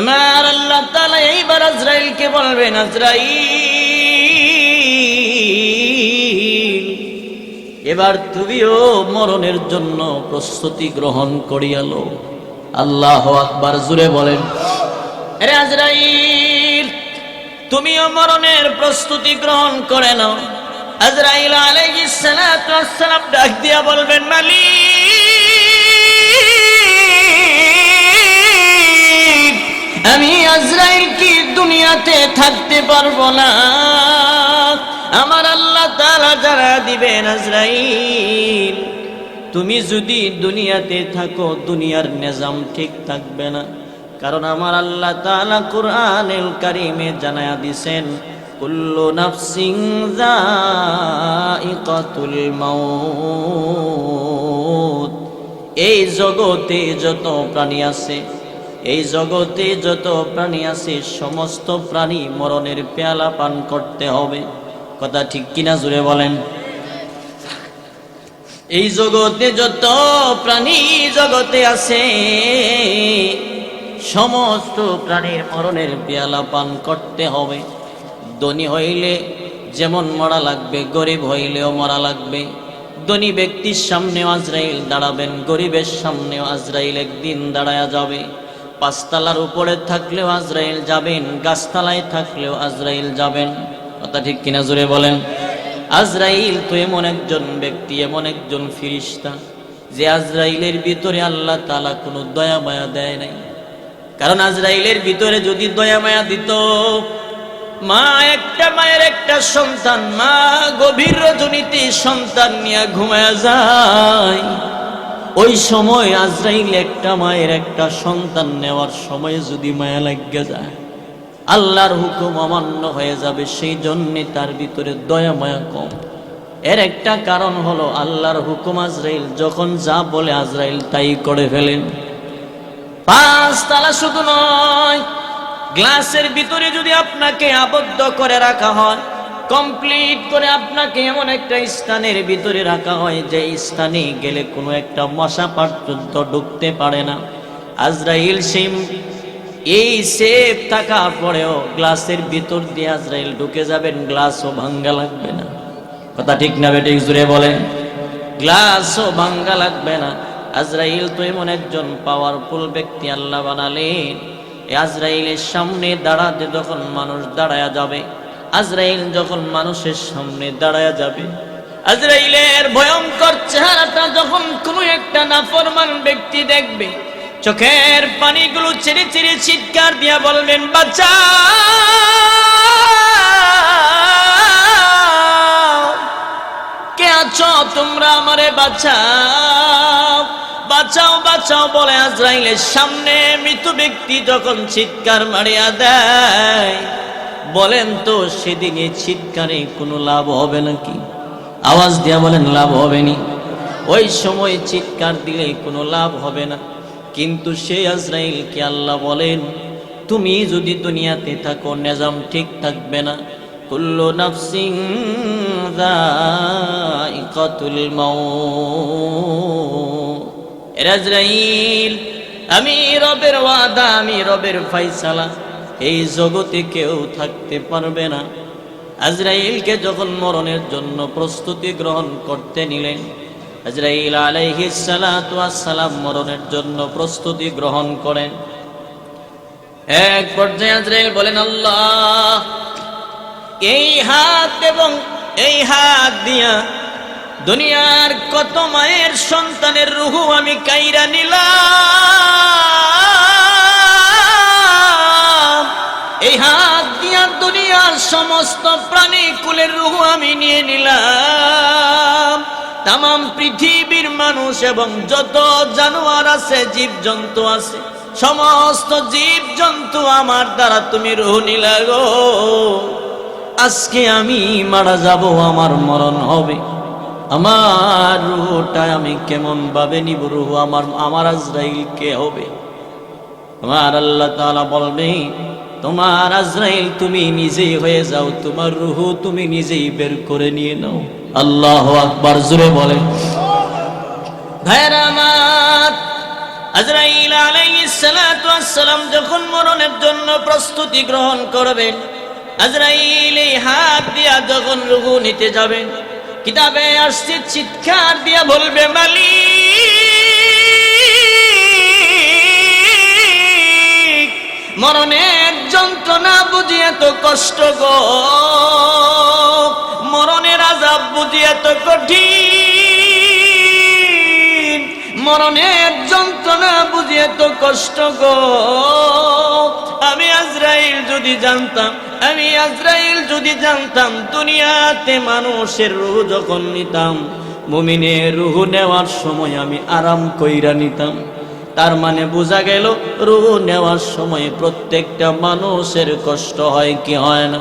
আমার আল্লাহ তাআলা এইবার আজরাইলকে বলবেন, আজরাইল এবার তুমিও মরণের জন্য প্রস্তুতি গ্রহণ করিয়া লো। আল্লাহু আকবার, জোরে বলেন। আরে আজরাইল তুমিও মরণের প্রস্তুতি গ্রহণ করে নাও। আজরাইল আলাইহিস সালাতু ওয়াস সালাম ডাক দিয়া বলবেন, মালিক আমি আজরাইল কি দুনিয়াতে থাকতে পারবো না? আমার আল্লাহ তাআলা জানা দিবেন, আজরাইল তুমি যদি দুনিয়াতে থাকো দুনিয়ার নিজাম ঠিক থাকবে না। কারণ আমার আল্লাহ তাআলা কুরআনুল কারীমে জানায়া দিয়েছেন, কুল্লু নাফসিন যায়িকাতুল মাউত। এই জগতে যত প্রাণী আছে, এই জগতে যত প্রাণী আছে সমস্ত প্রাণী মরণের পেয়ালা পান করতে হবে। কথা ঠিক কিনা জুড়ে বলেন। এই জগতে যত প্রাণী জগতে আছে সমস্ত প্রাণীর মরণের পেয়ালা পান করতে হবে। ধনী হইলে যেমন মরা লাগবে, গরিব হইলেও মরা লাগবে। ধনী ব্যক্তির সামনেও আজরাইল দাঁড়াবেন, গরিবের সামনেও আজরাইল একদিন দাঁড়ায়া যাবে। পাঁচতলার উপরে থাকলেও আজরাইল যাবেন, গাছতলায় থাকলেও আজরাইল যাবেন। কথা ঠিক কিনা জোরে বলেন। আজরাইল তো এমন একজন ব্যক্তি, এমন একজন ফেরেশতা যে আজরাইলের ভিতরে আল্লাহ তাআলা কোনো দয়া মায়া দেয় নাই। কারণ আজরাইলের ভিতরে যদি দয়া মায়া দিত, মা একটা মায়ের একটা সন্তান, মা গভীর রজনীতে সন্তান নিয়ে ঘুমায়া যায়, ওই সময় আজরাইল একটা মায়ের একটা সন্তান নেওয়ার সময় যদি মায়া লাগিয়ে যায়, আল্লাহর হুকুম অমান্য হয়ে যাবে। সেই জন্য তার ভিতরে দয়া মায়া কম। এর একটা কারণ হলো আল্লাহর হুকুম আজরাইল যখন যা বলে আজরাইল তাই করে ফেলেন। পাঁচতলা শুধু নয়, গ্লাসের ভিতরে যদি আপনাকে আবদ্ধ করে রাখা হয়, কমপ্লিট করে আপনাকে এমন একটা স্থানের ভিতরে রাখা হয় যে স্থানে গেলে কোনো একটা মশা পর্যন্ত ঢুকতে পারে না। আজরাইল এই সেফ থাকার পরেও গ্লাসের ভিতর দিয়ে আজরাইল ঢুকে যাবেন, গ্লাসও ভাঙ্গা লাগবে না। কথা ঠিক না বেঠিক জুড়ে বলেন। গ্লাসও ভাঙ্গা লাগবে না। আজরাইল তো এমন একজন পাওয়ারফুল ব্যক্তি আল্লাহ বানালেন। আজরাইলের সামনে দাঁড়াতে যখন মানুষ দাঁড়ায়া যাবে, আজরাইল যখন মানুষের সামনে দাঁড়ায়া যাবে, আজরাইলের ভয়ঙ্কর চেহারাটা যখন কোনো একটা নাফরমান ব্যক্তি দেখবে, চোখের পানিগুলো ছেড়ে ছেড়ে চিৎকার দিয়া বলবেন, বাঁচাও, কে আছো তোমরা, আমারে বাঁচাও, বাঁচাও, বাঁচাও বলে আজরাইলের সামনে মৃত ব্যক্তি যখন চিৎকার মারিয়া দেয়, বলেন তো সেদিনে চিৎকারে কোনো লাভ হবে নাকি? আওয়াজ দিয়া বলেন, লাভ হবে নি? ওই সময় চিৎকার দিলে কোনো লাভ হবে না। কিন্তু সেই আজরাইলকে আল্লাহ বলেন, তুমি যদি দুনিয়াতে থাকো নিজাম ঠিক থাকবে না। কুল্লু নাফসিন যায়িকাতুল মাউত। আজরাইল আমি রবের ওয়াদা, আমি রবের ফয়সালা, এই জগতে কেউ থাকতে পারবে না। আজরাইলকে যখন মরণের জন্য প্রস্তুতি গ্রহণ করতে নিলেন, আজরাইল আলাইহিস সালাতু ওয়াস সালাম মরণের জন্য প্রস্তুতি গ্রহণ করেন। এক পর্যায়ে আজরাইল বলেন, আল্লাহ এই হাত এবং এই হাত দিয়া দুনিয়ার কত মায়ের সন্তানের রূহ আমি কাইরা নিলাম, এই হাত দিয়া দুনিয়ার সমস্ত প্রাণী কুলের রূহ আমি নিয়ে নিলাম। তাম পৃথিবীর মানুষ এবং যত জানোয়ার আছে, জীব জন্তু আছে, সমস্ত জীব জন্তু আমার দ্বারা তুমি রূহ নিলা গো। আজকে আমি মারা যাব, আমার মরণ হবে, আমার রূহটা আমি কেমন ভাবে নিব? রূহ আমার আজরাইল কে হবে? আমার আল্লাহ তাআলা বলবে, তোমার আজরাইল তুমি নিজেই হয়ে যাও, তোমার রূহ তুমি নিজেই বের করে নিয়ে নাও। আল্লাহু আকবার, জোরে বলেন। ভাইরা আমার, আজরাইল আলাইহিস সালাতু ওয়াস সালাম যখন মরণের জন্য প্রস্তুতি গ্রহণ করবেন, আজরাইল এই হাত দিয়া যখন রূহ নিতে যাবেন, কিতাবে আসছে চিৎকার দিয়া বলবে, মালিক, মরণের যন্ত্রণা বুঝি এত কষ্ট গো, মরণের আযাব বুঝি এত কঠিন, মরণের যন্ত্রণা বুঝি এত কষ্ট গো। আমি আজরাইল যদি জানতাম দুনিয়াতে মানুষের রূহ যখন নিতাম, মুমিনের রূহ নেওয়ার সময় আমি আরাম কইরা নিতাম। তার মানে বোঝা গেল রূহ নেওয়ার সময় প্রত্যেকটা মানুষের কষ্ট হয় কি হয় না?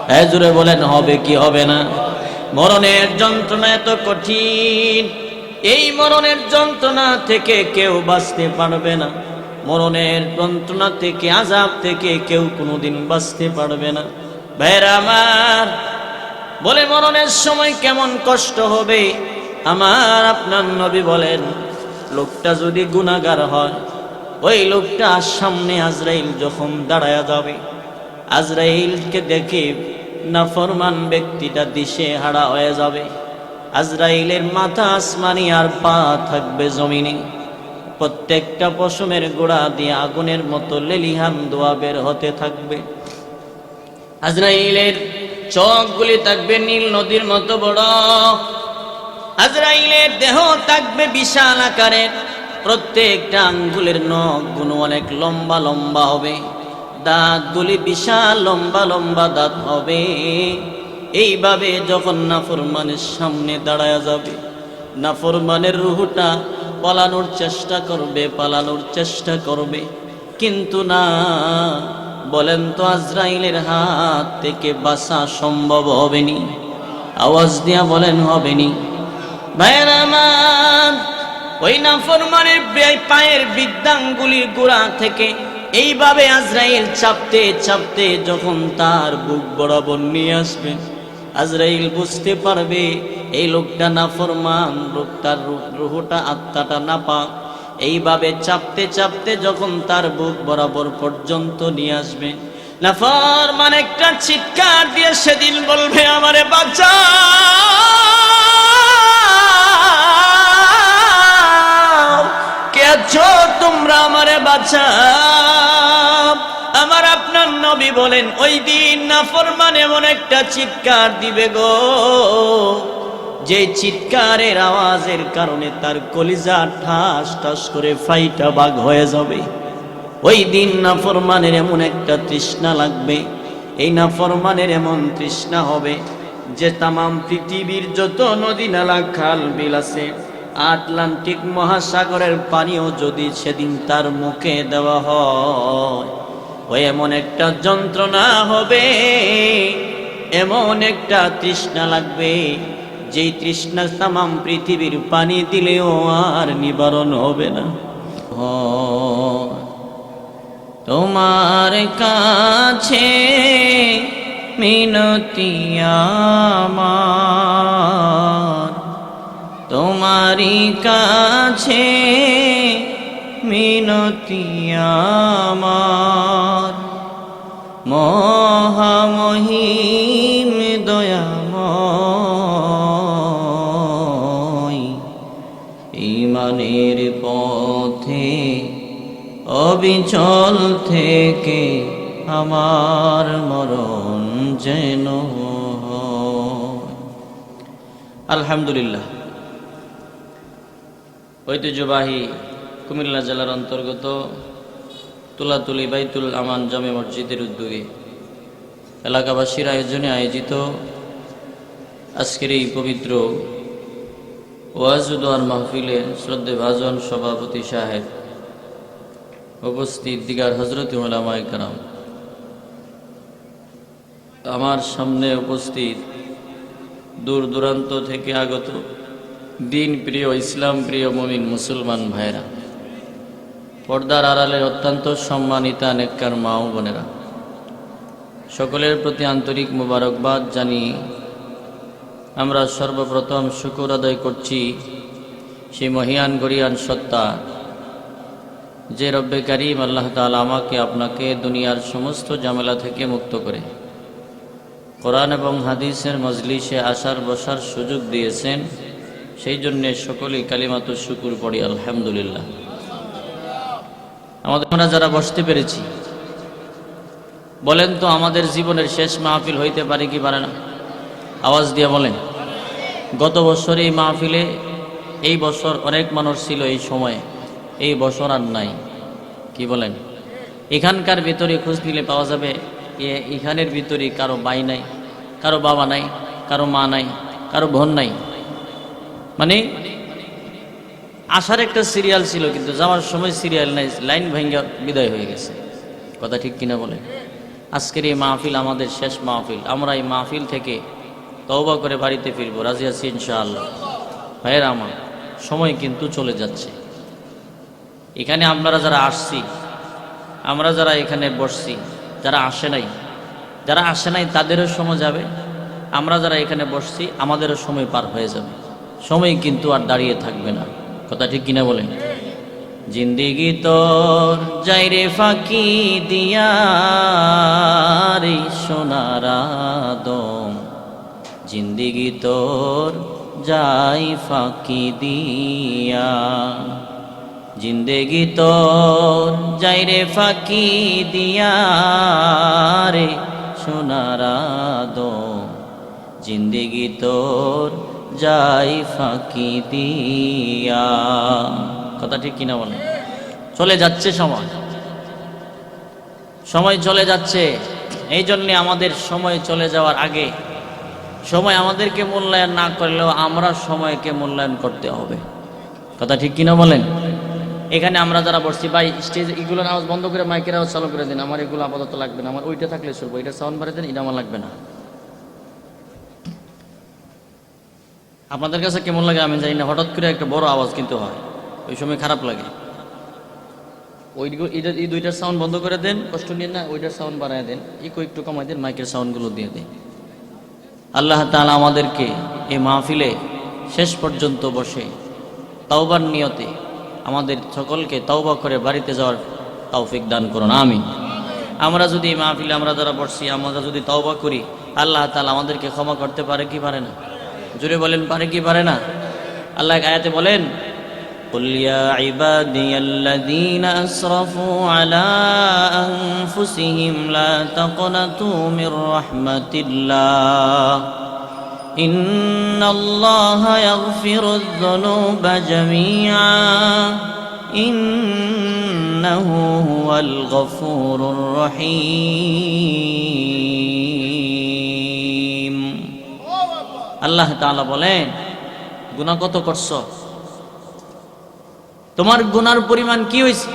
হ্যাঁ জোরে বলেন, হবে কি হবে না? মরণের যন্ত্রণা এত কঠিন, এই মরণের যন্ত্রণা থেকে কেউ বাঁচতে পারবে না, মরণের যন্ত্রণা থেকে, আযাব থেকে কেউ কোনোদিন বাঁচতে পারবে না। ভাইরা আমার, বলে মরণের সময় কেমন কষ্ট হবে? আমার আপনার নবী বলেন, লোকটা যদি গুনাহগার হয়, ওই লোকটা সামনে আজরাইল যখন দাঁড়ায়া যাবে, আজরাইলকে দেখে নাফরমান ব্যক্তিটা দিশে হারা হয়ে যাবে। আজরাইলের মাথা আসমানি আর পা থাকবে জমিনে, প্রত্যেকটা পশমের গোড়া দিয়ে আগুনের মতো লেলিহান ধোঁয়া বের হতে থাকবে। আজরাইলের চোখগুলি থাকবে নীল নদীর মতো বড়, আজরাইলের দেহ থাকবে বিশাল আকারের, প্রত্যেকটা আঙ্গুলের নখগুলো অনেক লম্বা লম্বা হবে, দাঁতগুলি বিশাল লম্বা লম্বা দাঁত হবে। এইভাবে যখন নাফরমানের সামনে দাঁড়ায়া যাবে, নাফরমানের রূহটা পালানোর চেষ্টা করবে, কিন্তু না, বলেন তো আজরাইলের হাত থেকে বাঁচা সম্ভব হবেনি? আওয়াজ দিয়া বলেন, হবেনি? ভাইরা আমার, ওই নাফরমানের পায়ের বৃদ্ধাঙ্গুলির গোড়া থেকে এইভাবে আজরাইল চাপতে চাপতে যখন তার বুক বরাবর নিয়ে আসবে, আজরাইল বুঝতে পারবে এই লোকটা নাফরমান, লোকটার রূহটা, আত্মাটা নাপাক। এইভাবে চাপতে চাপতে যখন তার বুক বরাবর পর্যন্ত নিয়ে আসবে, নাফরমান একটা চিৎকার দিয়ে সেদিন বলবে, আমারে বাঁচাও, কে আছো তোমরা, আমারে বাঁচাও। আমার আপনার নবী বলেন, ওই দিন নাফরমান এমন একটা চিৎকার দিবে গো, যে চিৎকারের আওয়াজের কারণে তার কলিজা ঠাস ঠাস করে ফাইটা ভাগ হয়ে যাবে। ওই দিন নাফরমানের এমন একটা তৃষ্ণা লাগবে, এই নাফরমানের এমন তৃষ্ণা হবে যে তামাম পৃথিবীর যত নদী নালা খাল বিল আছে, আটলান্টিক মহাসাগরের পানিও যদি সেদিন তার মুখে দেওয়া হয়, ওই এমন একটা যন্ত্রণা হবে, এমন একটা তৃষ্ণা লাগবে, যেই তৃষ্ণা তামাম পৃথিবীর পানি দিলেও আর নিবারণ হবে না। তোমার কাছে মিনতি আমার, তোমারই কাছে মিনতি আমার, মহামহিম দয়াময়, ঈমানের পথে অবিচল থেকে আমার মরণ যেন হয়। আলহামদুলিল্লাহ, ঐতিহ্যবাহী কুমিল্লা জেলার অন্তর্গত তুলাতুলি বাইতুল আমান জামে মসজিদের উদ্যোগে এলাকাবাসীর আয়োজনে আয়োজিত আজকের এই পবিত্র ওয়াজ ও দোয়ার মাহফিলে শ্রদ্ধে ভাজন সভাপতি সাহেব, উপস্থিত দিগার হযরত উলামায়ে কেরাম, আমার সামনে উপস্থিত দূর দূরান্ত থেকে আগত দিন প্রিয়, ইসলাম প্রিয় মুমিন মুসলমান ভাইরা, পর্দার আড়ালের অত্যন্ত সম্মানিতা নেককার মা ও বোনেরা, সকলের প্রতি আন্তরিক মোবারকবাদ জানিয়ে আমরা সর্বপ্রথম শুকর আদায় করছি সেই মহিয়ান গরিয়ান সত্তা যে রব্বে কারীম আল্লাহ তাআলা আমাকে আপনাকে দুনিয়ার সমস্ত ঝামেলা থেকে মুক্ত করে কোরআন এবং হাদিসের মজলিসে আসার বসার সুযোগ দিয়েছেন, সেই জন্য সকলেই কালিমাতুশ শুকর পড়ি আলহামদুলিল্লাহ। আমরা যারা বসতে পেরেছি, বলেন তো আমাদের জীবনের শেষ মাহফিল হইতে পারে কি পারে না? আওয়াজ দিয়ে বলেন। গত বছর এই মাহফিলে, এই বছর অনেক মানুষ ছিল এই সময়ে, এই বছর আর নাই। কি বলেন? এখানকার ভিতরে খোঁজ নিলে পাওয়া যাবে এখানের ভিতরে কারো ভাই নাই, কারো বাবা নাই, কারো মা নাই, কারো বোন নাই। মানে আসার একটা সিরিয়াল ছিল, কিন্তু যাওয়ার সময় সিরিয়াল নাই, লাইন ভাঙ্গা বিদায় হয়ে গেছে। কথা ঠিক কিনা বলে? আজকের এই মাহফিল আমাদের শেষ মাহফিল। আমরা এই মাহফিল থেকে তওবা করে বাড়িতে ফিরবো, রাজি আছি ইনশাআল্লাহ। ভাইয়েরা আমার, সময় কিন্তু চলে যাচ্ছে। এখানে আপনারা যারা আসছি, আমরা যারা এখানে বসছি, যারা আসে নাই তাদেরও সময় যাবে। আমরা যারা এখানে বসছি আমাদেরও সময় পার হয়ে যাবে। সময় কিন্তু আর দাঁড়িয়ে থাকবে না। কথা ঠিক কিনা বলেন? জিন্দেগি তোর যাইরে ফাঁকি দিয়া রে সোনার আদম, জিন্দেগি তোর যাই ফাঁকি দিয়া, জিন্দেগি তোর যাইরে ফাঁকি দিয়া রে সোনার আদম, জিন্দেগি তোর যাই ফাঁকি দিয়া। কথা ঠিক কিনা বলেন? চলে যাচ্ছে সময়, সময় চলে যাচ্ছে। এই জন্যে আমাদের সময় চলে যাওয়ার আগে, সময় আমাদেরকে মূল্যায়ন না করলেও আমরা সময়কে মূল্যায়ন করতে হবে। কথা ঠিক কিনা বলেন? এখানে আমরা যারা বসছি, ভাই স্টেজ এগুলোর আওয়াজ বন্ধ করে মাইকের আওয়াজ চালু করে দিন। আমার এগুলো আপাতত লাগবে না, আমার ওইটা থাকলে চলবো। এটা সাউন্ড বাড়িয়ে দেন, এটা আমার লাগবে না। আপনাদের কাছে কেমন লাগে আমি জানি না, হঠাৎ করে একটা বড় আওয়াজ কিন্তু হয়, ওই সময় খারাপ লাগে। এই দুইটার সাউন্ড বন্ধ করে দেন, কষ্ট নিয়ে না, ওইটার সাউন্ড বাড়ায় দেন, একটু কমাই দেন, মাইকের সাউন্ডগুলো দিয়ে দেন। আল্লাহ তাআলা আমাদেরকে এই মাহফিলে শেষ পর্যন্ত বসে তাওবার নিয়তে আমাদের সকলকে তাওবা করে বাড়িতে যাওয়ার তৌফিক দান করুন, আমিন। আমরা যদি এই মাহফিলে আমরা যারা বসছি, আমরা যদি তাওবা করি, আল্লাহ তাআলা আমাদেরকে ক্ষমা করতে পারে কি পারে না? জোরে বলেন, পারে কি পারে না? আল্লাহ আয়াতে বলেন, قل يا عبادي الذين أسرفوا على أنفسهم لا تقنطوا من رحمة الله إن الله يغفر الذنوب جميعا إنه هو الغفور الرحيم। আল্লাহ তাআলা বলেন, গুনাহ কত করছো, তোমার গুনার পরিমাণ কি হয়েছে,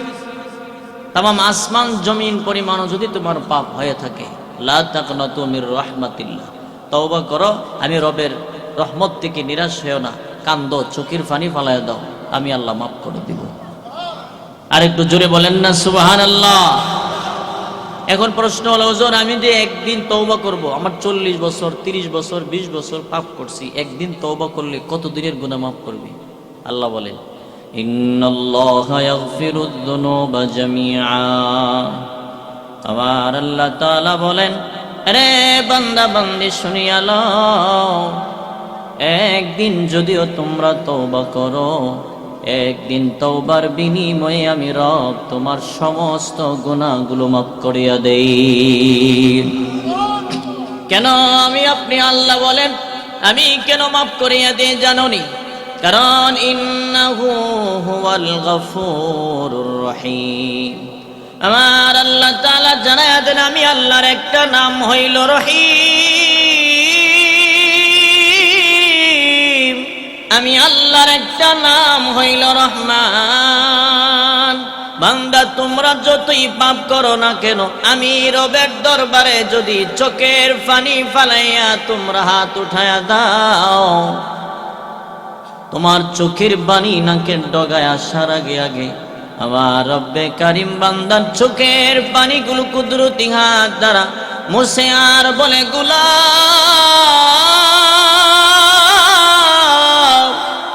তামাম আসমান জমিন পরিমাণও যদি তোমার পাপ হয়ে থাকে, লা তাকনাতু মির রাহমাতিল্লাহ, তওবা করো, আমি রবের রহমত থেকে নিরাশ হয়েও না, কান্দো, চোখের পানি ফালায় দাও, আমি আল্লাহ মাফ করে দিব। আর একটু জোরে বলেন না সুবহানাল্লাহ। এখন প্রশ্ন হলো, হুজুর আমি যে একদিন তওবা করব, আমার 40 বছর 30 বছর 20 বছর পাপ করছি, একদিন তওবা করলে কত দিনের গুনাহ মাফ করবে? আল্লাহ বলেন, ইন্নাল্লাহা ইয়াগফিরুয যুনুবা জামিআ। আমার আল্লাহ তাআলা বলেন, আরে বান্দা বান্দি শুনিয়া লও, একদিন যদিও তোমরা তওবা করো, একদিন তওবার বিনিময়ে আমি রব তোমার সমস্ত গুনাহগুলো মাফ করিয়া দেই। কেন আমি আপনি আল্লাহ বলেন আমি কেন মাফ করিয়া দেই জানোনি? কারণ ইন্নাহু হুয়াল গফুরুর রহিম। আমার আল্লাহ তাআলা জানায়া দেন, আমি আল্লাহর একটা নাম হইল রহিম, আমি আল্লাহর একটা নাম হইল রহমান। বান্দা তোমরা যতই পাপ করো না কেন, আমি রবের দরবারে যদি চোখের পানি ফালাইয়া তোমরা হাত উঠায়া দাও, তোমার চোখের পানি নাকের ডগায় আসার আগে আগে আমার রব্বে কারিম বান্দার চোখের পানিগুলো কুদরতি হাত দ্বারা মুছে আর বলে, গোলাম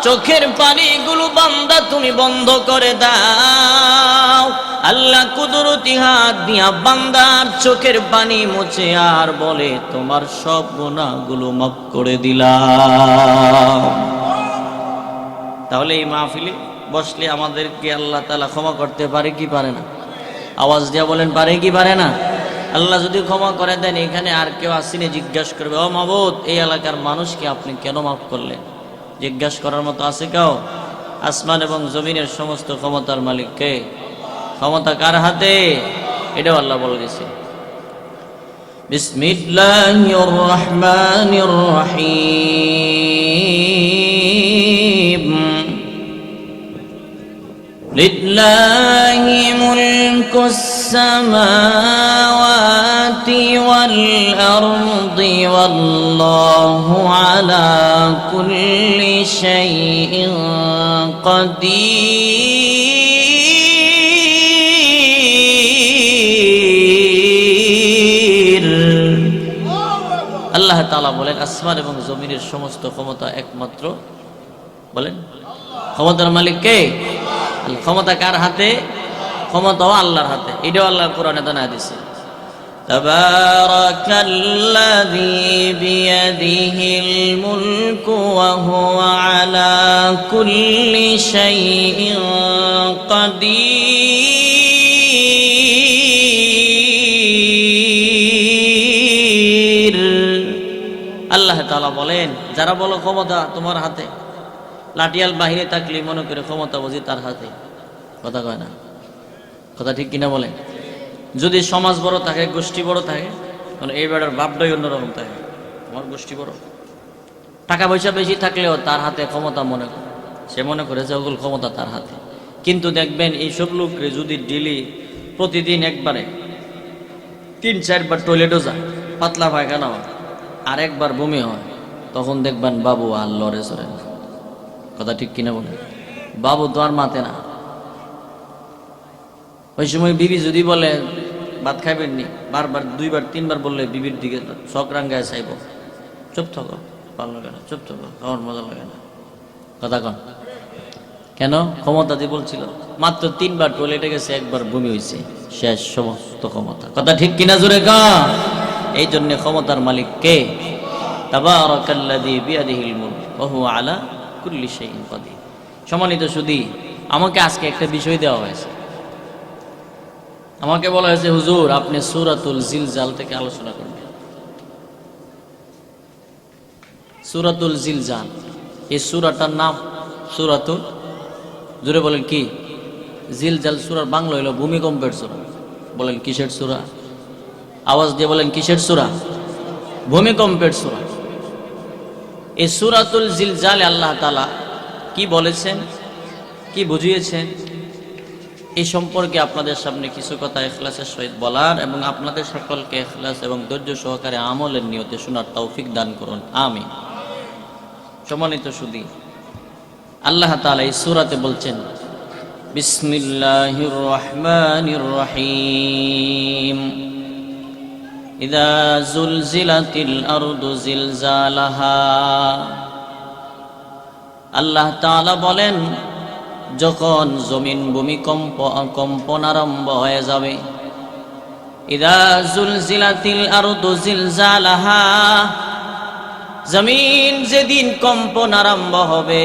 চোখের পানিগুলো বান্দা তুমি বন্ধ করে দাও, আল্লাহ কুদরতি হাত দিয়া বান্দার চোখের পানি মুছে আর বলে তোমার সব গুনাহগুলো মাফ করে দিলাম। তাহলে এই মাহফিলে বসলে আমাদেরকে আল্লাহ তাআলা ক্ষমা করতে পারে কি পারে না? আওয়াজ দিয়া বলেন, পারে কি পারে না? আল্লাহ যদি ক্ষমা করে দেন, এখানে আর কেউ আসিনে জিজ্ঞাসা করবে, ও মাবুদ, এই এলাকার মানুষকে আপনি কেন মাফ করলেন? জিজ্ঞাসা করার মতো আছে কেউ? আসমান এবং জমিনের সমস্ত ক্ষমতার মালিক কে? ক্ষমতা কার হাতে? এটাও আল্লাহ বলে দিয়েছে। বিসমিল্লাহির রহমানির রহিম। লিল্লাহি মুলকুস সামাওয়াতি ওয়াল আরদি ওয়াল্লাহু আলা কুল্লি শাইইন কাদির। আল্লাহ তাআলা বলেন, আসমান এবং জমিনের সমস্ত ক্ষমতা একমাত্র বলেন ক্ষমতার মালিক কে? ক্ষমতা কার হাতে? ক্ষমতাও আল্লাহর হাতে। এটাও আল্লাহ কোরআনে জানায় দিয়েছে, তাবারাকাল্লাযী বিয়াদিহিল মুলকু ওয়া হুয়া আলা কুল্লি শাইইন কাদির। আল্লাহ তাআলা বলেন, যারা বলো ক্ষমতা তোমার হাতে, লাঠিয়াল বাহিরে থাকলে মনে করে ক্ষমতা বুঝি তার হাতে। কথা কয় না? কথা ঠিক কিনা বলেন? যদি সমাজ বড় থাকে, গোষ্ঠী বড় থাকে, তাহলে এই বেড়ার ভাবটাই অন্যরকম থাকে। আমার গোষ্ঠী বড়, টাকা পয়সা বেশি থাকলেও তার হাতে ক্ষমতা মনে করে, সে মনে করে যে ওগুলো ক্ষমতা তার হাতে। কিন্তু দেখবেন এইসব লোকরে যদি ডেলি প্রতিদিন একবারে 3-4 বার টয়লেটও যায়, পাতলা পায়খানা হয়, আর একবার বমি হয়, তখন দেখবেন বাবু আর লড়ে চড়ে না। কথা ঠিক কিনা বলেন? বাবু তো আর মাতে না। ওই সময় বিবি যদি বলে ভাত খাইবেন নি, বারবার 2-3 বার বললে বিবির দিকে শখ রাঙ্গায় চাইব, চুপ থাকো, ভালো লাগে না, চুপ থাকো, খাওয়ার মজা লাগে না। কথা কন কেন? ক্ষমতা দিয়ে বলছিল, মাত্র 3 বার টয়লেটে গেছে, একবার বমি হয়েছে, শেষ সমস্ত ক্ষমতা। কথা ঠিক কিনা জোরে কন? এই জন্য ক্ষমতার মালিক কে? তাবারাকাল্লাযী বিয়াদিহিল মুলক ওয়া হুয়া আলা কুল্লি শাইইন কাদির। সম্মানিত সুধী, আমাকে আজকে একটা বিষয় দেওয়া হয়েছে। আমাকে বলা হয়েছে, হুজুর আপনি সূরাতুল জিলজাল থেকে আলোচনা করবেন। সূরাতুল জিলজাল, এই সূরাটার নাম সূরাতুল, জোরে বলেন কি? জিলজাল সূরার বাংলা হলো ভূমিকম্পের সূরা। বলেন কিসের সূরা? আওয়াজ দিয়ে বলেন কিসের সূরা? ভূমিকম্পের সূরা। এই সূরাতুল জিলজালে আল্লাহ তাআলা কি বলেছেন, কি বুঝিয়েছেন, এই সম্পর্কে আপনাদের সামনে কিছু কথা ইখলাসের সহিত বলার এবং আপনাদের সকলকে ইখলাস এবং ধৈর্য সহকারে আমলের নিয়তে শোনার তৌফিক দান করুন, আমিন। সম্মানিত সুধী, আল্লাহ তাআলা এই সূরাতে বলছেন, বিসমিল্লাহির রহমানির রহিম, ইযা যুলজিলাতিল আরদু জিলজালাহা। আল্লাহ তাআলা বলেন, যখন জমিন কম্পন আরম্ভ হয়ে যাবে, ইযা যুলজিলাতিল আরদু জিলজালাহা, জমিন যেদিন কম্পন আরম্ভ হবে,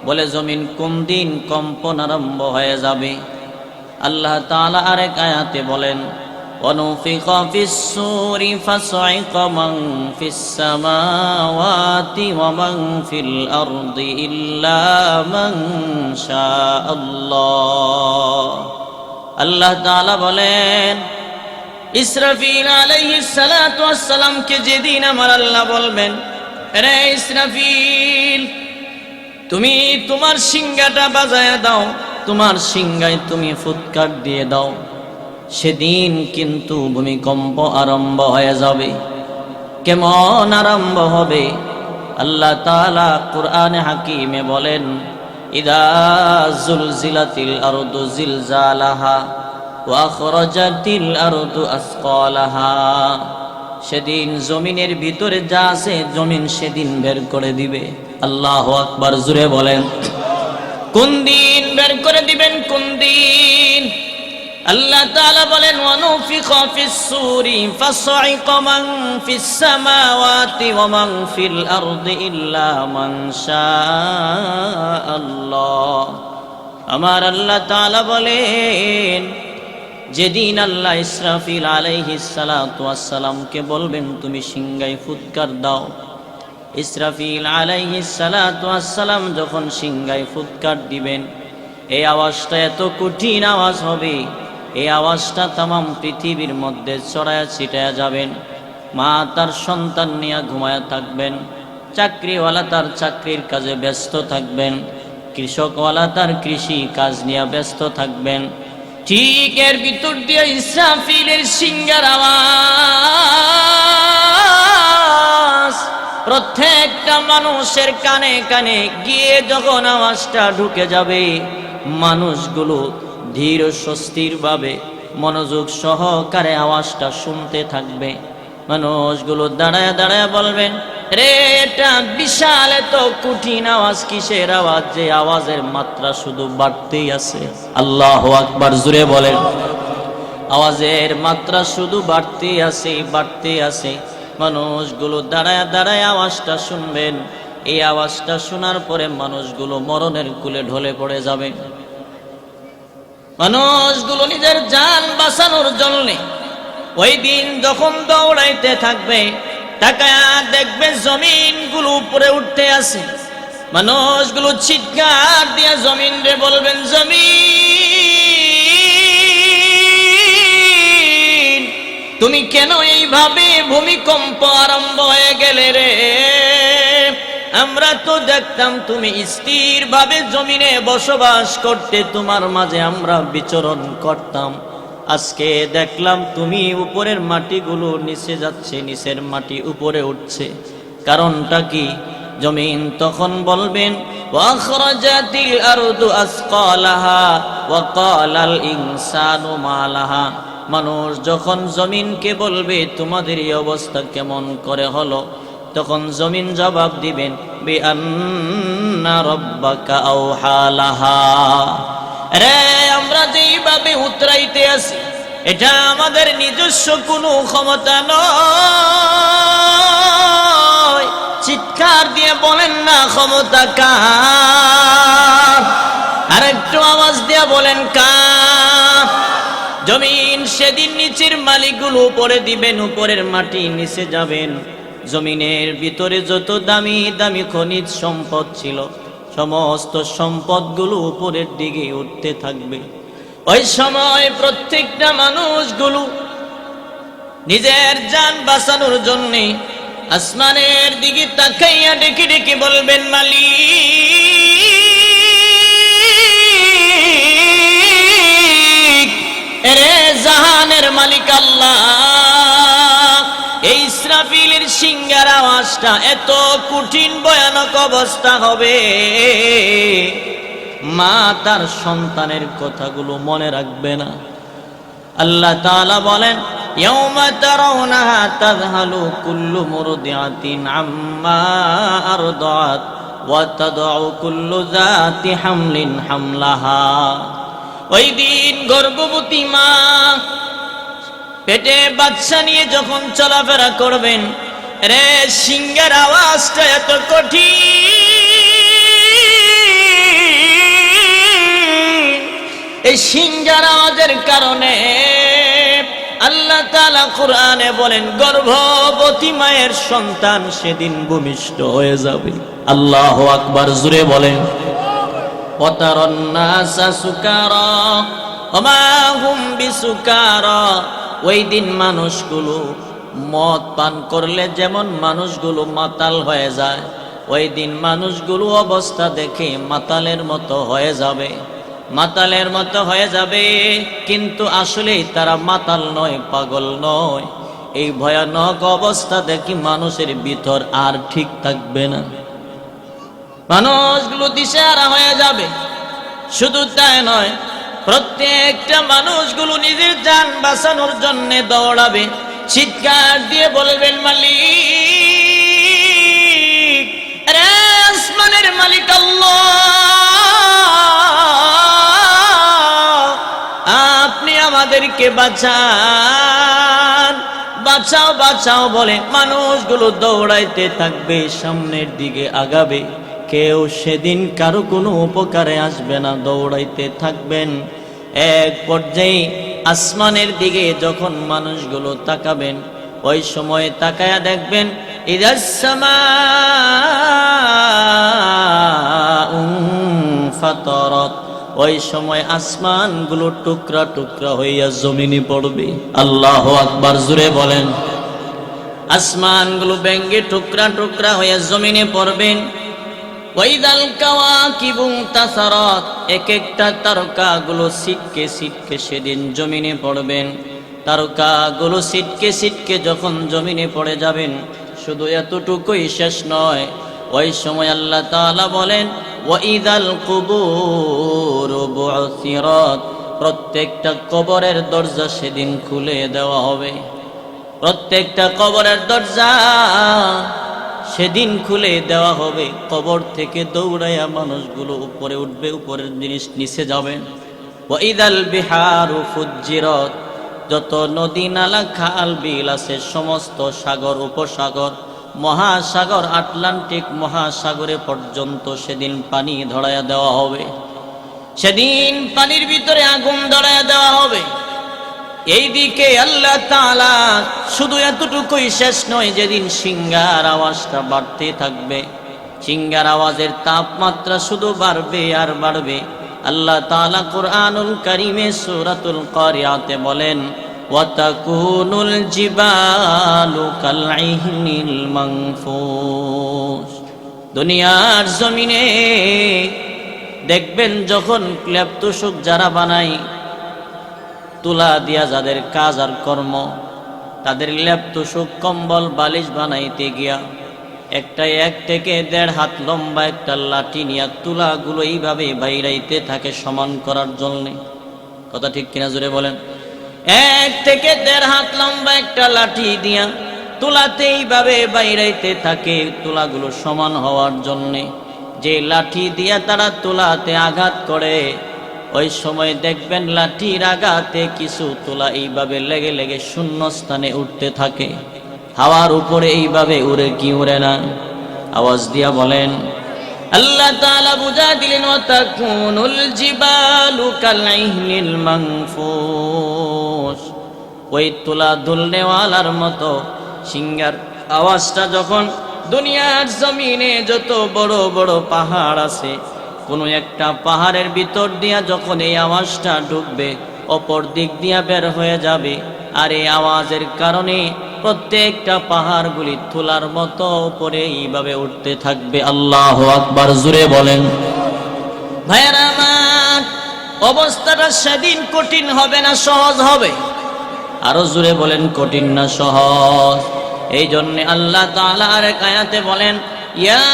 বলে জমিন কোন দিন কম্পন আরম্ভ হয়ে যাবে? আল্লাহ তাআলা আরেক আয়াতে বলেন, ওয়ানুফিখা ফিস-সূরি ফাসঈকা মান ফিস-সামাওয়াতি ওয়া মান ফিল আরদি ইল্লা মান শাআল্লাহ। আল্লাহ তাআলা বলেন, ইসরাফিল আলাইহিস সালাতু ওয়াস সালামকে যেদিন আমার আল্লাহ বলবেন, রে ইসরাফিল, তুমি তোমার সিংহাটা বাজায় দাও, তোমার সিংহায় তুমি ফুৎকার দিয়ে দাও, সেদিন কিন্তু ভূমিকম্প আরম্ভ হয়ে যাবে। কেমন আরম্ভ হবে? আল্লাহ তাআলা কুরআনে হাকিমে বলেন, ইযা যুলজিলাতিল আরদু জিলজালাহা ওয়া আখরাজাতিল আরদু আসকালাহা। সেদিন জমিনের ভিতরে যা আছে জমিন সেদিন বের করে দিবে। আল্লাহু আকবার, জোরে বলেন। কোন দিন বের করে দিবেন? কোন দিন? আল্লাহ তাআলা বলেন ওয়ানুফিখা ফিস সূরি ফাসঈকা মান ফিস সামাওয়াতি ওয়া মান ফিল আরদি ইল্লা মান শাআল্লাহ। আমার আল্লাহ তাআলা বলেন যেদিন আল্লাহ ইসরাফিল আলাইহিস সালাতু ওয়াস সালামকে বলবেন তুমি সিংহায় ফুৎকার দাও, ইসরাফিল আলাইহিস সালাতু ওয়াস সালাম যখন সিংহায় ফুৎকার দিবেন, এই আওয়াজটা এত কঠিন আওয়াজ হবে, এই আওয়াজটা তামাম পৃথিবীর মধ্যে ছড়ায়া ছিটায়া যাবেন। মা তার সন্তান নিয়ে ঘুমায়া থাকবেন, চাকরিওয়ালা তার চাকরির কাজে ব্যস্ত থাকবেন, কৃষকওয়ালা তার কৃষি কাজ নিয়ে ব্যস্ত থাকবেন। ঠিক এর ভিতর দিয়ে ইসরাফিলের সিংহার আওয়াজ প্রত্যেকটা মানুষের কানে কানে গিয়ে যখন আওয়াজটা ঢুকে যাবে, মানুষগুলো ধীর স্বস্তির ভাবে মনোযোগ সহকারে আওয়াজটা শুনতে থাকবে। মানুষগুলো দাঁড়ায় দাঁড়ায় বলবেন, রে এটা বিশাল এত কঠিন আওয়াজ কিসের আওয়াজ, যে আওয়াজের মাত্রা শুধু বাড়তেই আছে। আল্লাহু আকবার, জোরে বলেন। আওয়াজের মাত্রা শুধু বাড়তেই আছে, বাড়তেই আছে। মানুষগুলো দাঁড়ায় দাঁড়ায় আওয়াজটা শুনবেন। এই আওয়াজটা শোনার পরে মানুষগুলো মরণের কুলে ঢলে পড়ে যাবে। মানুষগুলো নিজের জান বাঁচানোর জন্য ওই দিন যখন দৌড়াইতে থাকবে, তাকায়া দেখবে জমিনগুলো উপরে উঠতে আছে। মানুষগুলো চিৎকার দিয়ে জমিন রে বলবেন, জমিন তুমি কেন এইভাবে ভূমিকম্প আরম্ভ হয়ে গেলে রে? আমরা তো দেখতাম তুমি স্থির ভাবে জমিনে বসবাস করতে, তোমার মাঝে আমরা বিচরণ করতাম। আজকে দেখলাম তুমি উপরের মাটিগুলো নিচে যাচ্ছে, নিচের মাটি উপরে উঠছে। কারণটা কি? জমিন তখন বলবেন, ওয়াখরাজাতিল আরদু আসকালাহা ওয়া কালাল ইনসানু মা লাহা। মানুষ যখন জমিনকে বলবে তোমাদের এই অবস্থা কেমন করে হলো, তখন জমিন জবাব দিবেন, বিআন্না রাব্বাকা আওহা লাহা। রে আমরা যেইভাবে উতরাইতে আছি, এটা আমাদের নিজস্ব কোনো ক্ষমতা নয়। চিৎকার দিয়ে বলেন না ক্ষমতা কার? আর একটু আওয়াজ দিয়ে বলেন কার? জমিন সেদিন নিচের মালিকগুলো উপরে দিবেন, উপরের মাটি নিচে যাবেন। জমিনের ভিতরে যত দামি দামি খনিজ সম্পদ ছিল, সমস্ত সম্পদগুলো উপরের দিকে উঠতে থাকবে। ওই সময় প্রত্যেকটা মানুষগুলো নিজের জান বাঁচানোর জন্য আসমানের দিকে তাকাইয়া ডেকে ডেকে বলবেন, মালিক, এরে জাহানের মালিক আল্লাহ। এই ইসরাফিলের সিংহার আওয়াজটা এত কঠিন ভয়ানক অবস্থা হবে, মা তার সন্তানের কথাগুলো মনে রাখবে না। আল্লাহ তাআলা বলেন, ইয়াউমা তারাউনাহা তাযহালু কুল্লু মুরদিআতিন আম্মা আরদাত ওয়া তাদউ কুল্লু যাতি হামলিন হামলাহা। ওই দিন গর্ভবতী মা পেটে বাচ্চা নিয়ে যখন চলাফেরা করবেন, রে সিংহের আওয়াজটা এত কঠিন। এই সিংহের আওয়াজের কারণে আল্লাহ তাআলা কোরআনে বলেন, গর্ভবতী মায়ের সন্তান সেদিন ভূমিষ্ঠ হয়ে যাবে। আল্লাহু আকবার, জোরে বলেন। ওয়াতারান নাসা সুকারা ওয়া মা হুম বিসুকারা। ওই দিন মানুষগুলো মদ পান করলে যেমন মানুষগুলো মাতাল হয়ে যায়, ওই দিন মানুষগুলো অবস্থা দেখে মাতালের মতো হয়ে যাবে, মাতালের মতো হয়ে যাবে। কিন্তু আসলে তারা মাতাল নয়, পাগল নয়। এই ভয়ানক অবস্থা দেখি মানুষের ভিতর আর ঠিক থাকবে না, মানুষগুলো দিশেহারা হয়ে যাবে। শুধু তাই নয়, প্রত্যেকটা মানুষগুলো নিজের জান বাঁচানোর জন্য দৌড়াবে, চিৎকার দিয়ে বলবেন, মালিক, আরে আসমানের মালিক আল্লাহ, আপনি আমাদেরকে বাঁচান, বাঁচাও বাঁচাও বলে মানুষগুলো দৌড়াইতে থাকবে, সামনের দিকে আগাবে। কেউ সেদিন কারো কোনো উপকারে আসবে না, দৌড়াইতে থাকবেন। এক পর্যায়ে আসমানের দিকে যখন মানুষগুলো তাকাবেন, ওই সময় তাকায়া দেখবেন ইদাস সামাউ ফাতারাত, ওই সময় আসমানগুলো টুকরা টুকরা হইয়া জমিনে পড়বে। আল্লাহু আকবার, জোরে বলেন। আসমানগুলো ভেঙে টুকরা টুকরা হইয়া জমিনে পড়বেন। ওয়াইদাল কাওয়াকিবু তাসারাত, এক একটা তারকাগুলো ছিটকে ছিটকে সেদিন জমিনে পড়বেন। তারকাগুলো ছিটকে ছিটকে যখন জমিনে পড়ে যাবেন, শুধু এতটুকুই শেষ নয়, ওই সময় আল্লাহ তাআলা বলেন ওয়াইদাল কুবুরু বু'সিরাত, প্রত্যেকটা কবরের দরজা সেদিন খুলে দেওয়া হবে। প্রত্যেকটা কবরের দরজা সেদিন খুলে দেওয়া হবে। কবর থেকে দৌড়াইয়া মানুষগুলো উপরে উঠবে, উপরের জিনিস নিচে যাবেন। ওয়াইদাল বিহারু ফুজ্জিরাত, যত নদী নালা খাল বিল আছে, সমস্ত সাগর উপসাগর মহাসাগর আটলান্টিক মহাসাগরে পর্যন্ত সেদিন পানি ধরাইয়া দেওয়া হবে। সেদিন পানির ভিতরে আগুন ধরাইয়া দেওয়া হবে। এইদিকে আল্লাহ তাআলা শুধু এতটুকুই শেষ নয়, যেদিন সিংহার আওয়াজটা বাড়তে থাকবে, সিংহার আওয়াজের তাপমাত্রা শুধু বাড়বে আর বাড়বে। আল্লাহ তাআলা কুরআনুল কারীমে সূরাতুল কারিয়াতে বলেন ওয়াতাকুনুল জিবালু কালইহনিল মানফুস, দুনিয়ার জমিনে দেখবেন যখন ক্লেপ্তসুক যারা বানায়, তুলা দিয়া যাদের কাজ আর কর্ম, তাদের লেপ্তসুক কম্বল বালিশ বানাইতে গিয়া একটা 1 থেকে 1.5 হাত লম্বা একটা লাঠি নিয়ে তুলাগুলো এইভাবে বাইরাইতে থাকে সমান করার জন্য। কথা ঠিক কিনা জোরে বলেন? 1 থেকে 1.5 হাত লম্বা একটা লাঠি দিয়া তুলাতে এইভাবে বাইরাইতে থাকে তুলাগুলো সমান হওয়ার জন্য। যে লাঠি দিয়া তারা তুলাতে আঘাত করে, ওই সময় দেখবেন লাঠির আঘাতে কিছু তুলা এইভাবে লেগে লেগে শূন্য স্থানে উঠতে থাকে, হাওয়ার উপরে এইভাবে উড়ে কি উড়ে না? আওয়াজ দিয়া বলেন। আল্লাহ তাআলা বুঝা দিলেন ওয়াতাকুনুল জিবালু কালইহনিল মানফুস, ওই তুলা দুলনেওয়ালার মতো সিংহার আওয়াজটা যখন দুনিয়ার জমিনে যত বড় বড় পাহাড় আছে, কোনো একটা পাহাড়ের ভিতর দিয়া যখন এই আওয়াজটা ঢুকবে, অপর দিক দিয়া বের হয়ে যাবে। আর এই আওয়াজের কারণে প্রত্যেকটা পাহাড়গুলি তুলার মতো উপরে এইভাবে উঠতে থাকবে। আল্লাহু আকবার, জোরে বলেন। ভাইরা আমার, অবস্থাটা সেদিন কঠিন হবে না সহজ হবে? আরো জোরে বলেন, কঠিন না সহজ? এই জন্য আল্লাহ তাআলা আরেক আয়াতে বলেন ইয়া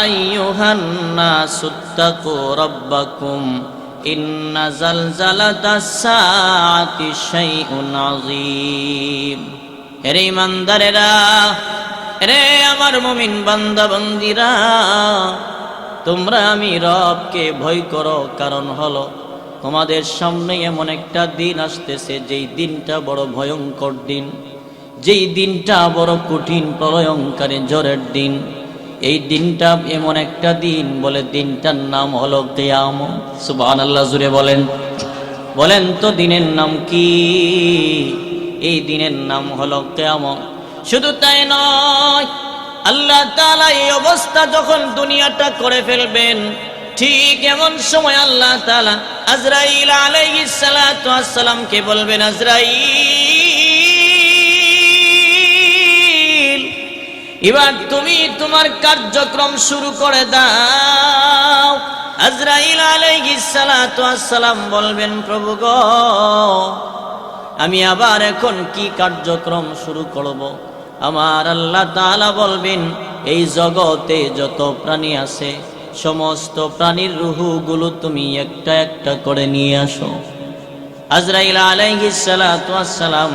আইয়ুহান নাসুত্তাকু রাব্বাকুম ইন্না জালজালাতাস সাআতি শাইউন আযীম। হে ইমানদারেরা, রে আমার মুমিন বান্দা বান্দীরা, তোমরা আমি রবকে ভয় করো, কারণ হলো তোমাদের সামনে এমন একটা দিন আসতেছে, যেই দিনটা বড় ভয়ঙ্কর দিন, যেই দিনটা বড় কঠিন প্রলয়ঙ্কারী ঝড়ের দিন। এই দিনটা এমন একটা দিন, বলে দিনটার নাম হলো কিয়ামত। সুবহানাল্লাহ, জুড়ে বলেন। বলেন তো দিনের নাম কি? এই দিনের নাম হলো কিয়ামত। শুধু তাই নয়, আল্লাহ তাআলা এই অবস্থা যখন দুনিয়াটা করে ফেলবেন, ঠিক এমন সময় আল্লাহ তাআলা আজরাইল আলাইহিস সালাতু ওয়াস সালামকে বলবেন, আজরাইল, এবার তুমি তোমার কার্যক্রম শুরু করে দাও। আজরাইল আলাইহিস সালাতু ওয়াস সালাম বলবেন, প্রভু গো, আমি আবার এখন কি কার্যক্রম শুরু করব? আমার আল্লাহ তাআলা বলবেন, এই জগতে যত প্রাণী আছে সমস্ত প্রাণীর রূহগুলো তুমি একটা একটা করে নিয়ে আসো। আজরাইল আলাইহিস সালাতু ওয়াস সালাম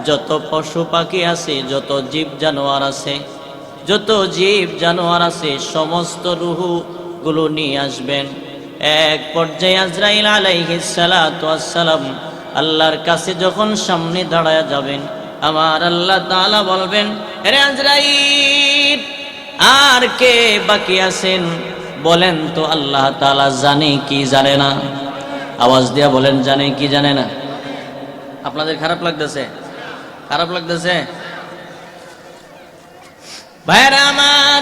যত পশু পাখি আছে, যত জীব জানোয়ার আছে, যত জীব জানোয়ার আছে সমস্ত রূহগুলো নিয়ে আসবেন। এক পর্যায়ে আজরাইল আলাইহিস সালাতু ওয়াস সালাম আল্লাহর কাছে যখন সামনে দাঁড়ায় যাবেন, আমার আল্লাহ তাআলা বলবেন, হে আজরাইল, আর কে বাকি আছেন বলেন তো। আল্লাহ তাআলা জানে কি জানে না? আওয়াজ দিয়া বলেন, জানে কি জানে না? আপনাদের খারাপ লাগতেছে? খারাপ লাগতেছে? ভাইরা আমার,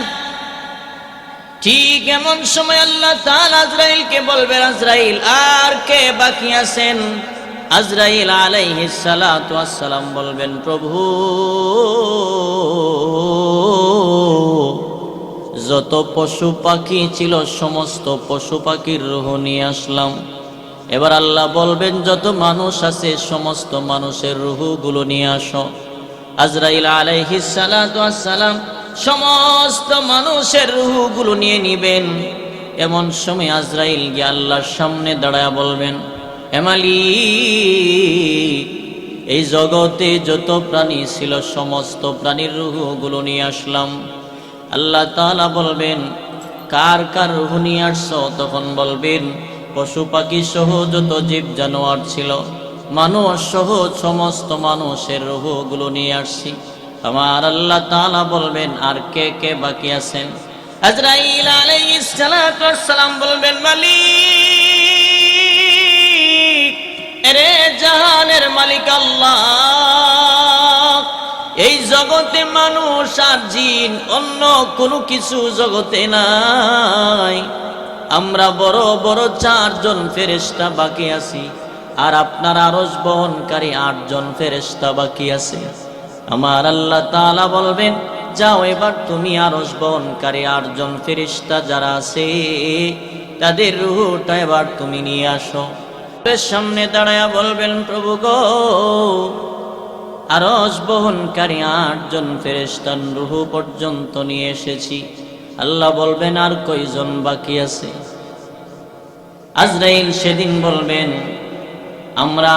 ঠিক এমন সময় আল্লাহ তাআলা আজরাইলকে বলবেন, আজরাইল, আর কে বাকি আছেন? আজরাইল আলাইহিস সালাতু ওয়াস সালাম বলবেন, প্রভু, যত পশু পাখি ছিল সমস্ত পশু পাখির রূহ নিয়ে আসলাম। এবার আল্লাহ বলবেন, যত মানুষ আছে সমস্ত মানুষের রূহগুলো নিয়ে আসো। আজরাইল আলাইহিস সালাতু ওয়াস সালাম সমস্ত মানুষের রূহগুলো নিয়ে নিবেন। এমন সময় আজরাইল গিয়ে আল্লাহর সামনে দাঁড়ায় বলবেন, হে মালিক, এই জগতে যত প্রাণী ছিল সমস্ত প্রাণীর রূহগুলো নিয়ে আসলাম। আল্লাহ তাআলা বলবেন, কার কার রূহ নিয়ে আসছো? তখন বলবেন, পশু পাখি সহ যত জীব জানোয়ার ছিল, মানুষ সহ সমস্ত মানুষের রূহগুলো নিয়ে আসছি। আমার আল্লাহ তাআলা বলবেন, আর কে কে বাকি আছেন? আজরাইল আলাইহিস সালাতু ওয়াস সালাম বলবেন, মালিক, এরে জাহানের মালিক আল্লাহ, এই জগতে মানুষ আর জিন অন্য কোনো কিছু জগতে নাই। আমরা বড় বড় 4 জন ফেরেশতা বাকি আছি, আর আপনার আরশ বহনকারী 8 জন ফেরেশতা বাকি আছে। আমার আল্লাহ তাআলা বলবেন, যাও এবার তুমি আরশ বহনকারী 8 জন ফেরেশতা যারা আছে তাদের রূহটা এবার তুমি নিয়ে আসো। সামনে দাঁড়ায়া বলবেন, প্রভু গো, আরশ বহনকারী 8 জন ফেরেশতার রূহ পর্যন্ত নিয়ে এসেছি। আল্লাহ বলবেন, আর কয়জন বাকি আছে? আজরাইল সেদিন বলবেন, আমরা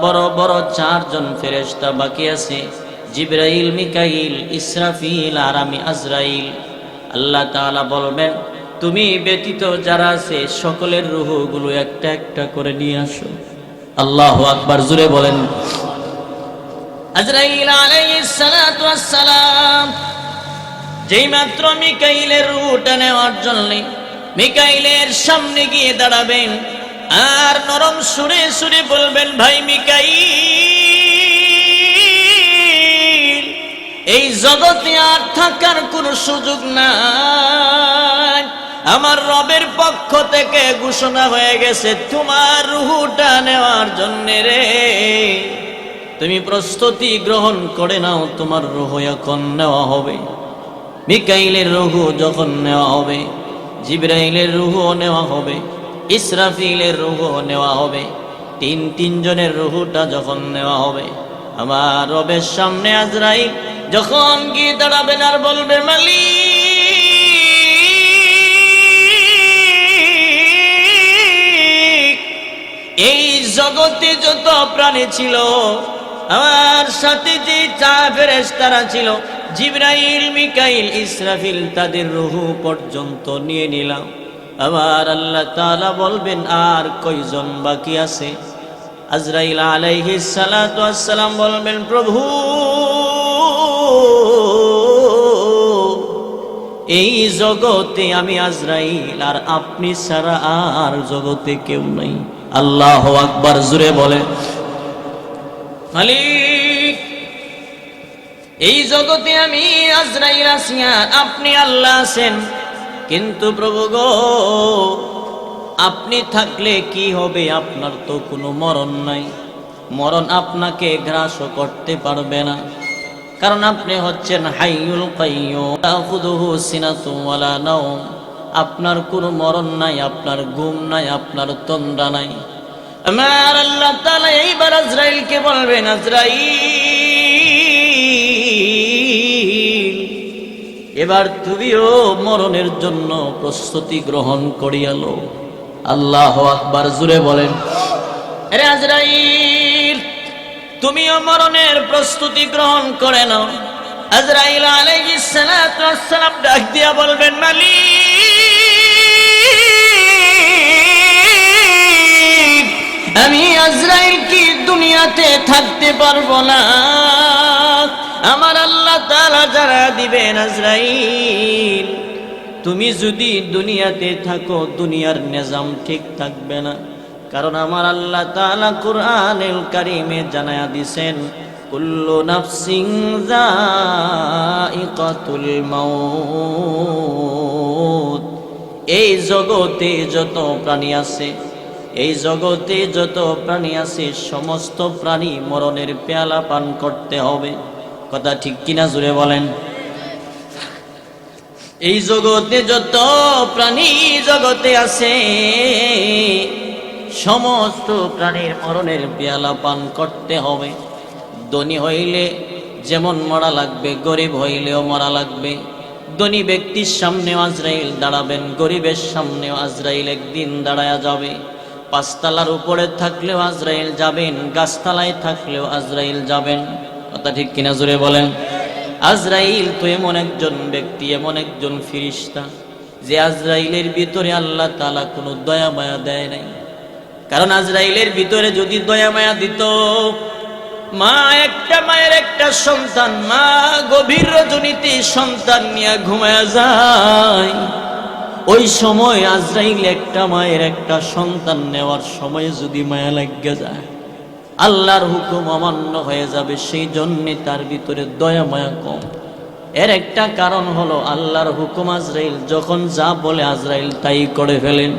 বড় বড় 4 জন ফেরেশতা বাকি আছে, জিবরাইল, মিকাইল, ইসরাফিল আর আমি আজরাইল। আল্লাহ তাআলা বলবেন, তুমি ব্যতীত যারা আছে সকলের রূহগুলো একটা একটা করে নিয়ে আসো। আল্লাহু আকবার, জোরে বলেন। আজরাইল আলাইহিস সালাতু ওয়াস সালাম যেই মাত্র মিকাইলের রূহটা নেওয়ার জন্য মিকাইলের সামনে গিয়ে দাঁড়াবেন, আর নরম সুরে সুরে বলবেন, ভাই মিকাইল, এই জগতে আর থাকার কোনো সুযোগ নাই। আমার রবের পক্ষ থেকে ঘোষণা হয়ে গেছে তোমার রূহটা নেওয়ার জন্য রে। তুমি প্রস্তুতি গ্রহণ করে নাও, তোমার রূহ এখন নেওয়া হবে। মিকাইলের রূহ যখন নেওয়া হবে, জিবরাইলের রূহ নেওয়া হবে, ইসরাফিলের রূহ নেওয়া হবে। 3 জনের রূহটা যখন নেওয়া হবে, আমার রবের সামনে আজরাইল যখন গিয়ে দাঁড়াবেন আর বলবে, মালিক, এই জগতে যত প্রাণী ছিল, আমার সাথে যে 4 ফেরেশতারা ছিল, জিবরাইল, মিকাইল, ইসরাফিল, তাদের রূহ পর্যন্ত নিয়ে নিলাম। আমার আল্লাহ তাআলা বলবেন, আর কয়জন বাকি আছে? আজরাইল আলাইহিস সালাতু ওয়াস সালাম বলবেন, প্রভু, এই জগতে আমি আজরাইল আর আপনি ছাড়া আর জগতে কেউ নাই। আল্লাহু আকবার, জোরে বলে। মালিক, এই জগতে আমি আজরাইল আছি আর আপনি আল্লাহ আছেন, কিন্তু প্রভু গো, আপনি থাকলে কি হবে? আপনার তো কোনো মরণ নাই, মরণ আপনাকে গ্রাসও করতে পারবে না, কারণ আপনি হচ্ছেন হাইয়ুল কাইয়্যুম, তাখুযুহু সিনাতুন ওয়ালা নাওম। আপনার কোনো মরণ নাই, আপনার ঘুম নাই, আপনার তন্দ্রা নাই। আমার আল্লাহ তাআলা এইবার আজরাইলকে বলবেন, আজরাইল, এবার তুমিও মরণের জন্য প্রস্তুতি গ্রহণ করিয়া লো। আল্লাহু আকবার, জোরে বলেন। আরে আজরাইল, তুমিও মরণের প্রস্তুতি গ্রহণ করে নাও। আজরাইল আলাইহিস সালাতু ওয়াস সালাম ডাক দিয়া বলবেন, মালিক, আমি আজরাইল কি দুনিয়াতে থাকতে পারবো না? আমার আল্লাহ তাআলা যারা দিবেন, আজরাইল তুমি যদি দুনিয়াতে থাকো দুনিয়ার নিজাম ঠিক থাকবে না। কারণ আমার আল্লাহ তাআলা কুরআনুল কারীমে জানায়া দিয়েছেন, কুল্লু নাফসিন যায়িকাতুল মাউত। এই জগতে যত প্রাণী আছে, এই জগতে যত প্রাণী আছে, সমস্ত প্রাণী মরণের পেয়ালা পান করতে হবে। কথা ঠিক কিনা জুড়ে বলেন। এই জগতে যত প্রাণী জগতে আছে, সমস্ত প্রাণীর মরণের পেয়ালা পান করতে হবে। ধনী হইলে যেমন মরা লাগবে, গরিব হইলেও মরা লাগবে। ধনী ব্যক্তির সামনেও আজরাইল দাঁড়াবেন, গরিবের সামনেও আজরাইল একদিন দাঁড়ায়া যাবে। পাঁচতলার উপরে থাকলেও আজরাইল যাবেন, গাছতলায় থাকলেও আজরাইল যাবেন। কথা ঠিক কিনা জোরে বলেন। আজরাইল তো এমন একজন ব্যক্তি, এমন একজন ফিরিস্তা, যে আজরাইলের ভিতরে আল্লাহ তাআলা কোনো দয়া মায়া দেয় নাই। কারণ আজরাইলের ভিতরে যদি দয়া মায়া দিত, মা একটা মায়ের একটা সন্তান, মা গভীর রজনীতে সন্তান নিয়ে ঘুমায়া যায়, ওই সময় আজরাইল একটা মায়ের একটা সন্তান নেওয়ার সময় যদি মায়া লাগিয়ে যায়, আল্লাহর হুকুম অমান্য হয়ে যাবে। সেই জন্যে তার ভিতরে দয়া মায়া কম। এর একটা কারণ হলো আল্লাহর হুকুম আজরাইল যখন যা বলে আজরাইল তাই করে ফেলেন।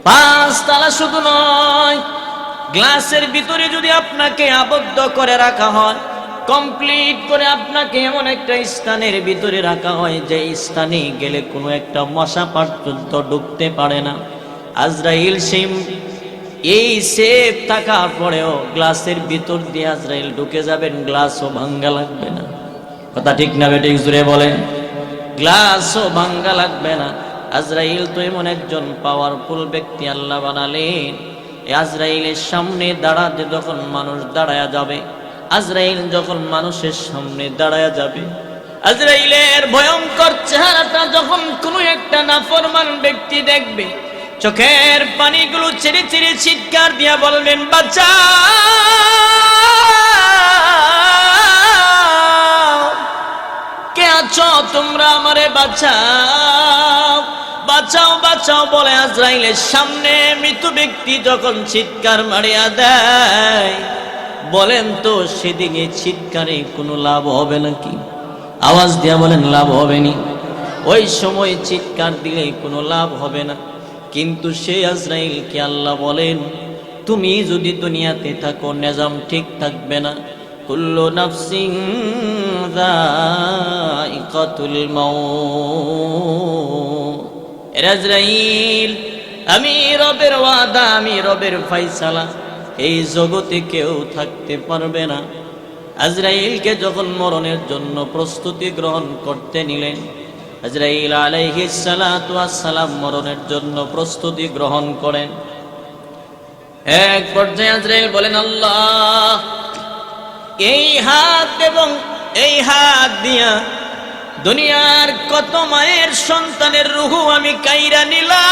পাঁচতলা শুধু নয়, গ্লাসের ভিতরে যদি আপনাকে আবদ্ধ করে রাখা হয়, কমপ্লিট করে আপনাকে এমন একটা স্থানের ভিতরে রাখা হয় যে স্থানে গেলে কোনো একটা মশা পর্যন্ত ঢুকতে পারে না, আজরাইল এই সেফ থাকার পরেও গ্লাসের ভিতর দিয়ে আজরাইল ঢুকে যাবেন, গ্লাসও ভাঙ্গা লাগবে না। কথা ঠিক না বেঠিক জুড়ে বলেন। গ্লাসও ভাঙ্গা লাগবে না। আজরাইল তো এমন একজন পাওয়ারফুল ব্যক্তি আল্লাহ বানালেন। আজরাইলের সামনে দাঁড়াতে যখন মানুষ দাঁড়ায়া যাবে, আজরাইল যখন মানুষের সামনে দাঁড়ায়া যাবে, আজরাইলের ভয়ঙ্কর চেহারাটা যখন কোনো একটা নাফরমান ব্যক্তি দেখবে, চোখের পানিগুলো ছেড়ে ছেড়ে চিৎকার দিয়া বলবেন, বাঁচাও, কে আছো তোমরা, আমারে বাঁচাও, বাঁচাও, বাঁচাও বলে আজরাইলের সামনে মৃত ব্যক্তি যখন চিৎকার মারিয়া দেয়, বলেন তো সেদিনে চিৎকারে কোনো লাভ হবে নাকি? আওয়াজ দিয়া বলেন, লাভ হবে নি? ওই সময় চিৎকার দিলে কোনো লাভ হবে না। কিন্তু সেই আজরাইলকে আল্লাহ বলেন, তুমি যদি দুনিয়াতে থাকো নিজাম ঠিক থাকবে না। কুল্লু নাফসিন যায়িকাতুল মাউত। আজরাইল, আমি রবের ওয়াদা, আমি রবের ফয়সালা, এই জগতে কেউ থাকতে পারবে না। আজরাইলকে যখন মরণের জন্য প্রস্তুতি গ্রহণ করতে নিলেন, আজরাইল আলাইহিস সালাতু ওয়াস সালাম মরণের জন্য প্রস্তুতি গ্রহণ করেন। এক পর্যায়ে আজরাইল বলেন, আল্লাহ, এই হাত এবং এই হাত দিয়া দুনিয়ার কত মায়ের সন্তানের রূহ আমি কাইরা নিলাম,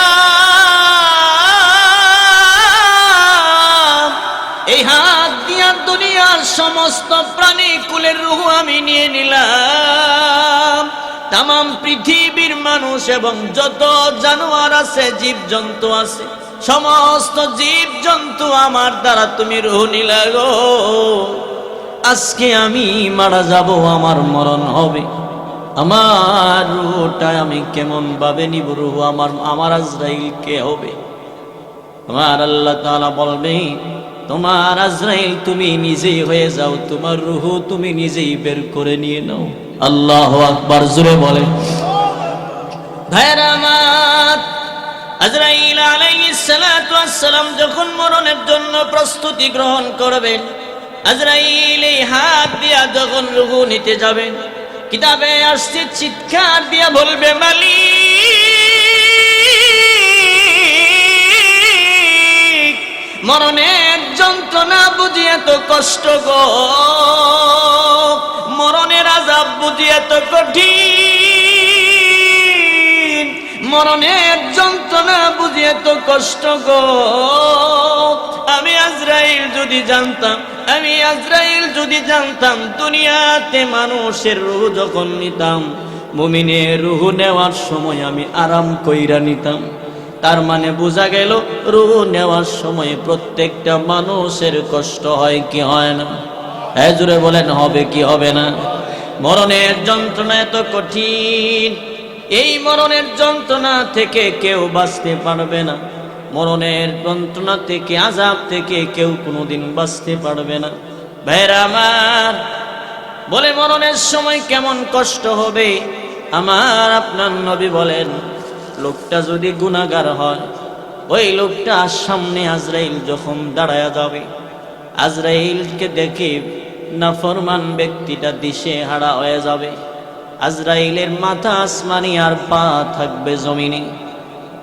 এই হাত দিয়া দুনিয়ার সমস্ত প্রাণী কুলের রূহ আমি নিয়ে নিলাম। তামাম পৃথিবীর মানুষ এবং যত জানোয়ার আছে, জীব জন্তু আছে, সমস্ত জীব জন্তু আমার দ্বারা তুমি রূহ নিলা গো। আজকে আমি মারা যাব, আমার মরণ হবে, আমার রূহটা আমি কেমন ভাবে নিব? রূহ আমার আজরাইল কে হবে? আমার আল্লাহ তাআলা বলবে, তোমার আজরাইল তুমি নিজেই হয়ে যাও, তোমার রূহ তুমি নিজেই বের করে নিয়ে নাও। আল্লাহু আকবার, জোরে বলে। ভাইরা আমার, আজরাইল আলাইহিস সালাতু ওয়াস সালাম যখন মরণের জন্য প্রস্তুতি গ্রহণ করবেন, আজরাইল এই হাত দিয়া যখন রূহ নিতে যাবেন, কিতাবে আসছে চিৎকার দিয়া বলবে, মালিক, মরণের যন্ত্রণা বুঝি এত কষ্ট গো, মরণের আযাব বুঝি এত কঠিন, মরণের যন্ত্রণা বুঝি এত কষ্ট গো। আমি আজরাইল যদি জানতাম দুনিয়াতে মানুষের রূহ যখন নিতাম, মুমিনের রূহ নেওয়ার সময় আমি আরাম কইরা নিতাম। তার মানে বোঝা গেল রূহ নেওয়ার সময় প্রত্যেকটা মানুষের কষ্ট হয় কি হয় না? জোরে বলেন হবে কি হবে না? মরণের যন্ত্রণা এত কঠিন, এই মরণের যন্ত্রণা থেকে কেউ বাঁচতে পারবে না। মরণের যন্ত্রণা থেকে, আযাব থেকে কেউ কোনোদিন বাঁচতে পারবে না। ভাইরা আমার, বলে মরণের সময় কেমন কষ্ট হবে। আমার আপনার নবী বলেন, লোকটা যদি গুনাহগার হয়, ওই লোকটা সামনে আজরাইল যখন দাঁড়ায়া যাবে, আজরাইলকে দেখে নাফরমান ব্যক্তিটা দিশে হারা হয়ে যাবে। আজরাইলের মাথা আসমানি আর পা থাকবে জমিনে।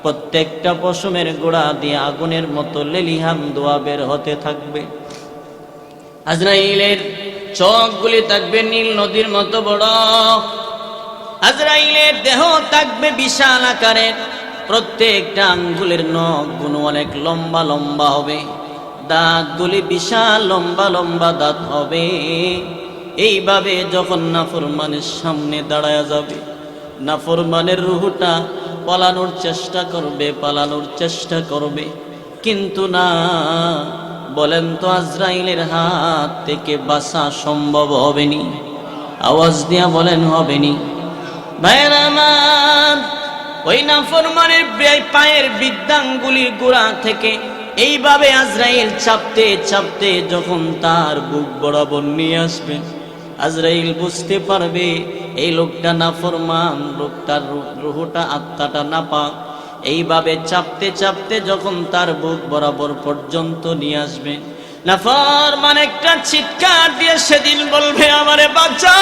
প্রত্যেকটা পশমের গোড়া দিয়ে আগুনের মতো লেলিহান ধোঁয়া বের হতে থাকবে। আজরাইলের চোখগুলি থাকবে নীল নদীর মতো বড়। আজরাইলের দেহ থাকবে বিশাল আকারের, প্রত্যেকটা আঙ্গুলের নখগুলো অনেক লম্বা লম্বা হবে, দাঁতগুলি বিশাল লম্বা লম্বা দাঁত হবে। এইভাবে যখন নাফরমানের সামনে দাঁড়ায়া যাবে, নাফরমানের রূহটা পালানোর চেষ্টা করবে, কিন্তু না। বলেন তো আজরাইলের হাত থেকে বাঁচা সম্ভব হবে নি? আওয়াজ দিয়া বলেন হবে নি? ভাইরা আমার, ওই নাফরমানের পায়ের বৃদ্ধাঙ্গুলির গোড়া থেকে এইভাবে আজরাইল চাপতে চাপতে যখন তার বুক বরাবর নিয়ে আসবে, আজরাইল বুঝতে পারবে এই লোকটা নাফরমান, লোকটার রূহটা, আত্মাটা নাপাক। এইভাবে চাপতে চাপতে যখন তার বুক বরাবর পর্যন্ত নিয়ে আসবে, নাফরমান একটা চিৎকার দিয়ে সেদিন বলবে, আমারে বাঁচাও,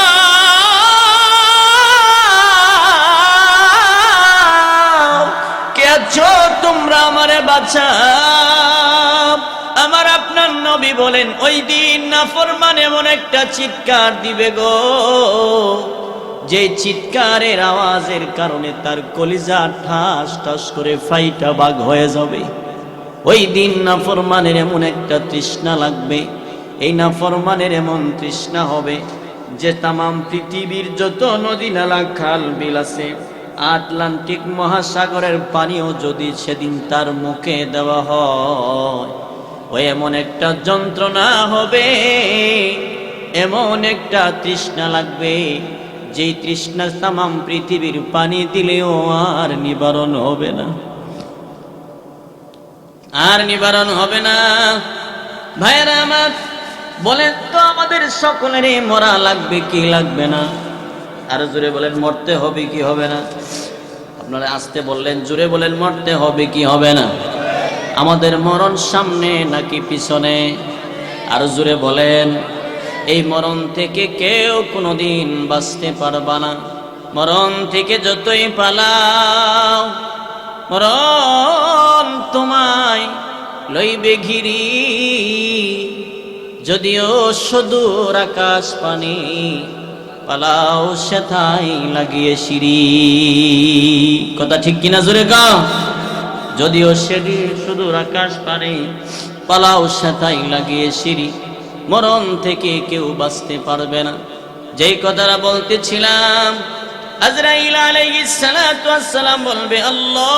কে আছো তোমরা, আমারে বাঁচাও। আমার আপনার নবী বলেন, ওই দিন নাফরমান এমন একটা চিৎকার দিবে গো, যে চিৎকারের আওয়াজের কারণে তার কলিজা ঠাস ঠাস করে ফাইটা বাগ হয়ে যাবে। ওই দিন নাফরমানের এমন একটা তৃষ্ণা লাগবে, এই নাফরমানের এমন তৃষ্ণা হবে যে তামাম পৃথিবীর যত নদী নালা খাল বিল আছে, আটলান্টিক মহাসাগরের পানিও যদি সেদিন তার মুখে দেওয়া হয়, ওই এমন একটা যন্ত্রণা হবে, এমন একটা তৃষ্ণা লাগবে, যেই তৃষ্ণা তামাম পৃথিবীর পানি দিলেও আর নিবারণ হবে না, আর নিবারণ হবে না। ভাইরা আমার, বলেন তো আমাদের সকলেরই মরা লাগবে কি লাগবে না? আর জোরে বলেন, মরতে হবে কি হবে না? আপনারা আসতে বললেন, জোরে বলেন, মরতে হবে কি হবে না? আমাদের মরণ সামনে নাকি পিছনে? আর জোরে বলেন। এই মরণ থেকে কেউ কোনোদিন বাঁচতে পারবা না। মরণ থেকে যতই পালাও, মরণ তোমায় লইবে ঘিরি। যদিও সুদূর আকাশ পানি, পালাও সেথায় লাগিয়ে সিঁড়ি। কথা ঠিক কিনা জোরে গাও। যদিও সেদিন সুদূর আকাশ পানি, পালাও সেথায় লাগিয়ে সিঁড়ি। মরণ থেকে কেউ বাঁচতে পারবে না। যেই কথাটা বলতেছিলাম, আজরাইল আলাইহিস সালাতু ওয়াস সালাম বলবে, আল্লাহ,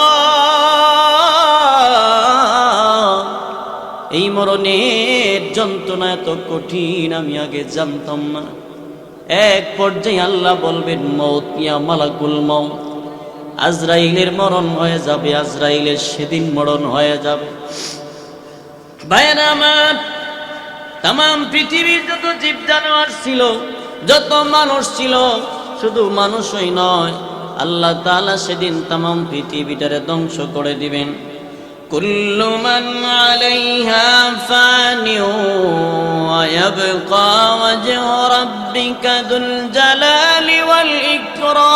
এই মরণের যন্ত্রণা এত কঠিন আমি আগে জানতাম না। এক পর্যায়ে আল্লাহ বলবেন, মউত ইয়া মালাকুল মউত, আজরাইলের মরণ হয়ে যাবে, আজরাইলের সেদিন মরণ হয়ে যাবে। ভাইরা আমার, তামাম পৃথিবীর যত জীব জানোয়ার ছিল, যত মানুষ ছিল, শুধু মানুষই নয়, আল্লাহ তাআলা সেদিন তামাম পৃথিবীটারে ধ্বংস করে দিবেন। কুল্লু মান আলাইহা ফানিউ ওয়া ইয়াবকা ওয়াজহু রাব্বিকা যুল জালালি ওয়াল ইকরাম।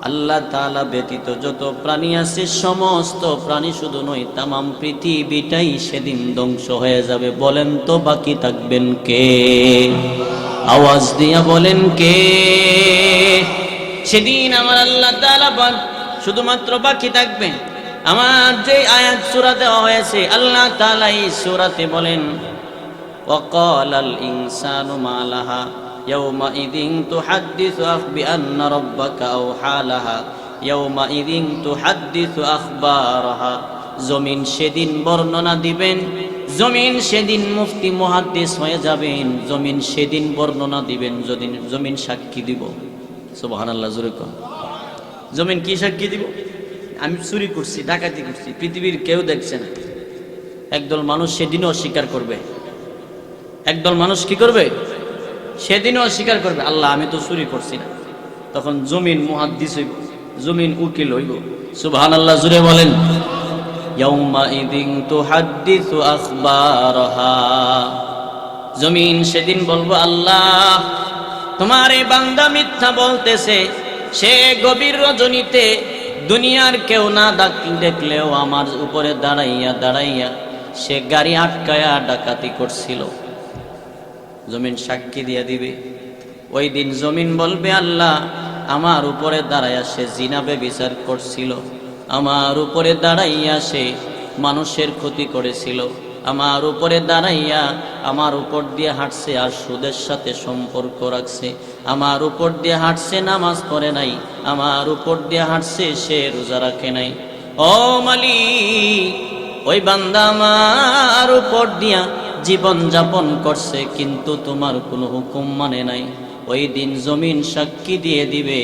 আল্লাহ তাআলা ব্যতীত যত প্রাণী আছে, সমস্ত প্রাণী শুধু নয়, তামাম পৃথিবীটাই সেদিন ধ্বংস হয়ে যাবে। বলেন তো বাকি থাকবেন কে? আওয়াজ দিয়া বলেন কে? সেদিন আমার আল্লাহ তাআলা শুধুমাত্র বাকি থাকবেন আমার যে আয়াত সূরা দেওয়া হয়েছে। আল্লাহ তাআলা এই সূরাতে বলেন, ওয়াকালাল ইনসানু মা লাহা ইয়াউমাইযিন তুহাদ্দিসু বিআন্না রাব্বাকা আওহা লাহা ইয়াউমাইযিন তুহাদ্দিসু আখবারাহা। জমিন সেদিন বর্ণনা দিবেন, জমিন সেদিন মুফতি মুহাদ্দিস হয়ে যাবেন, জমিন সেদিন বর্ণনা দিবেন, জমিন সাক্ষী দিব। সুবহানাল্লাহ, জোরে কোন। জমিন কি সাক্ষী দিব? আমি চুরি করছি, ডাকাতি করছি, পৃথিবীর কেউ দেখছে না। একদল মানুষ সেদিনও অস্বীকার করবে, একদল মানুষ কি করবে? সেদিনও অস্বীকার করবে, আল্লাহ আমি তো চুরি করছি না। তখন জমিন মুহাদ্দিস হইব, জমিন উকিল হইব। সুবহানাল্লাহ, জোরে বলেন। ইয়াউমাইযিন তুহাদ্দিসু আখবারাহা। জমিন সেদিন বলবো, আল্লাহ তোমার এই বান্দা মিথ্যা বলতেছে। সে গভীর রজনীতে দুনিয়ার কেউ না দেখলেও আমার উপরে দাঁড়াইয়া দাঁড়াইয়া সে গাড়ি আটকায়া ডাকাতি করছিল। জমিন সাক্ষী দিয়ে দিবে। ওই দিন জমিন বলবে, আল্লাহ আমার উপরে দাঁড়াইয়া সে জিনা ব্যভিচার করছিল, আমার উপরে দাঁড়াইয়া সে মানুষের ক্ষতি করেছিল, আমার উপরে দাঁড়াইয়া আমার উপর দিয়ে হাঁটছে আর সুদের সাথে সম্পর্ক রাখছে, আমার উপর দিয়ে হাঁটছে নামাজ পড়ে নাই, আমার উপর দিয়ে হাঁটছে সে রোজা রাখে নাই। ও মালিক, ওই বান্দা আমার উপর দিয়া জীবন যাপন করছে কিন্তু তোমার কোনো হুকুম মানে নাই। ওই দিন জমিন সাক্ষী দিয়ে দিবে,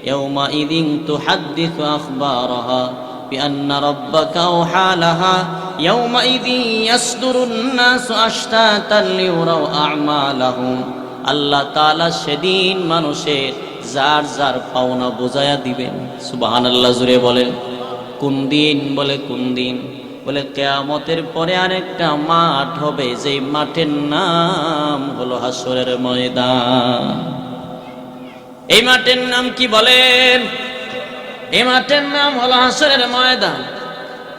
ইয়াউমাইযিন তুহাদ্দিসু আখবারাহা বিআন্না রাব্বাকা আওহা লাহা ইয়াউমাইযিন ইয়াসদুরুন নাসু আশতাতান লিউরাউ আ'মালাহুম। আল্লাহ তাআলা সেদিন মানুষের যার যার পাওনা বুঝায়া দিবেন। সুবহানাল্লাহ, জোরে বলেন। কোন দিন? বলে কোন দিন? বলে কিয়ামতের পরে আরেকটা মাঠ হবে, যেই মাঠের নাম হলো হাসরের ময়দান। এই মাঠের নাম কি বলেন? এই মাঠের নাম হলো হাসরের ময়দান।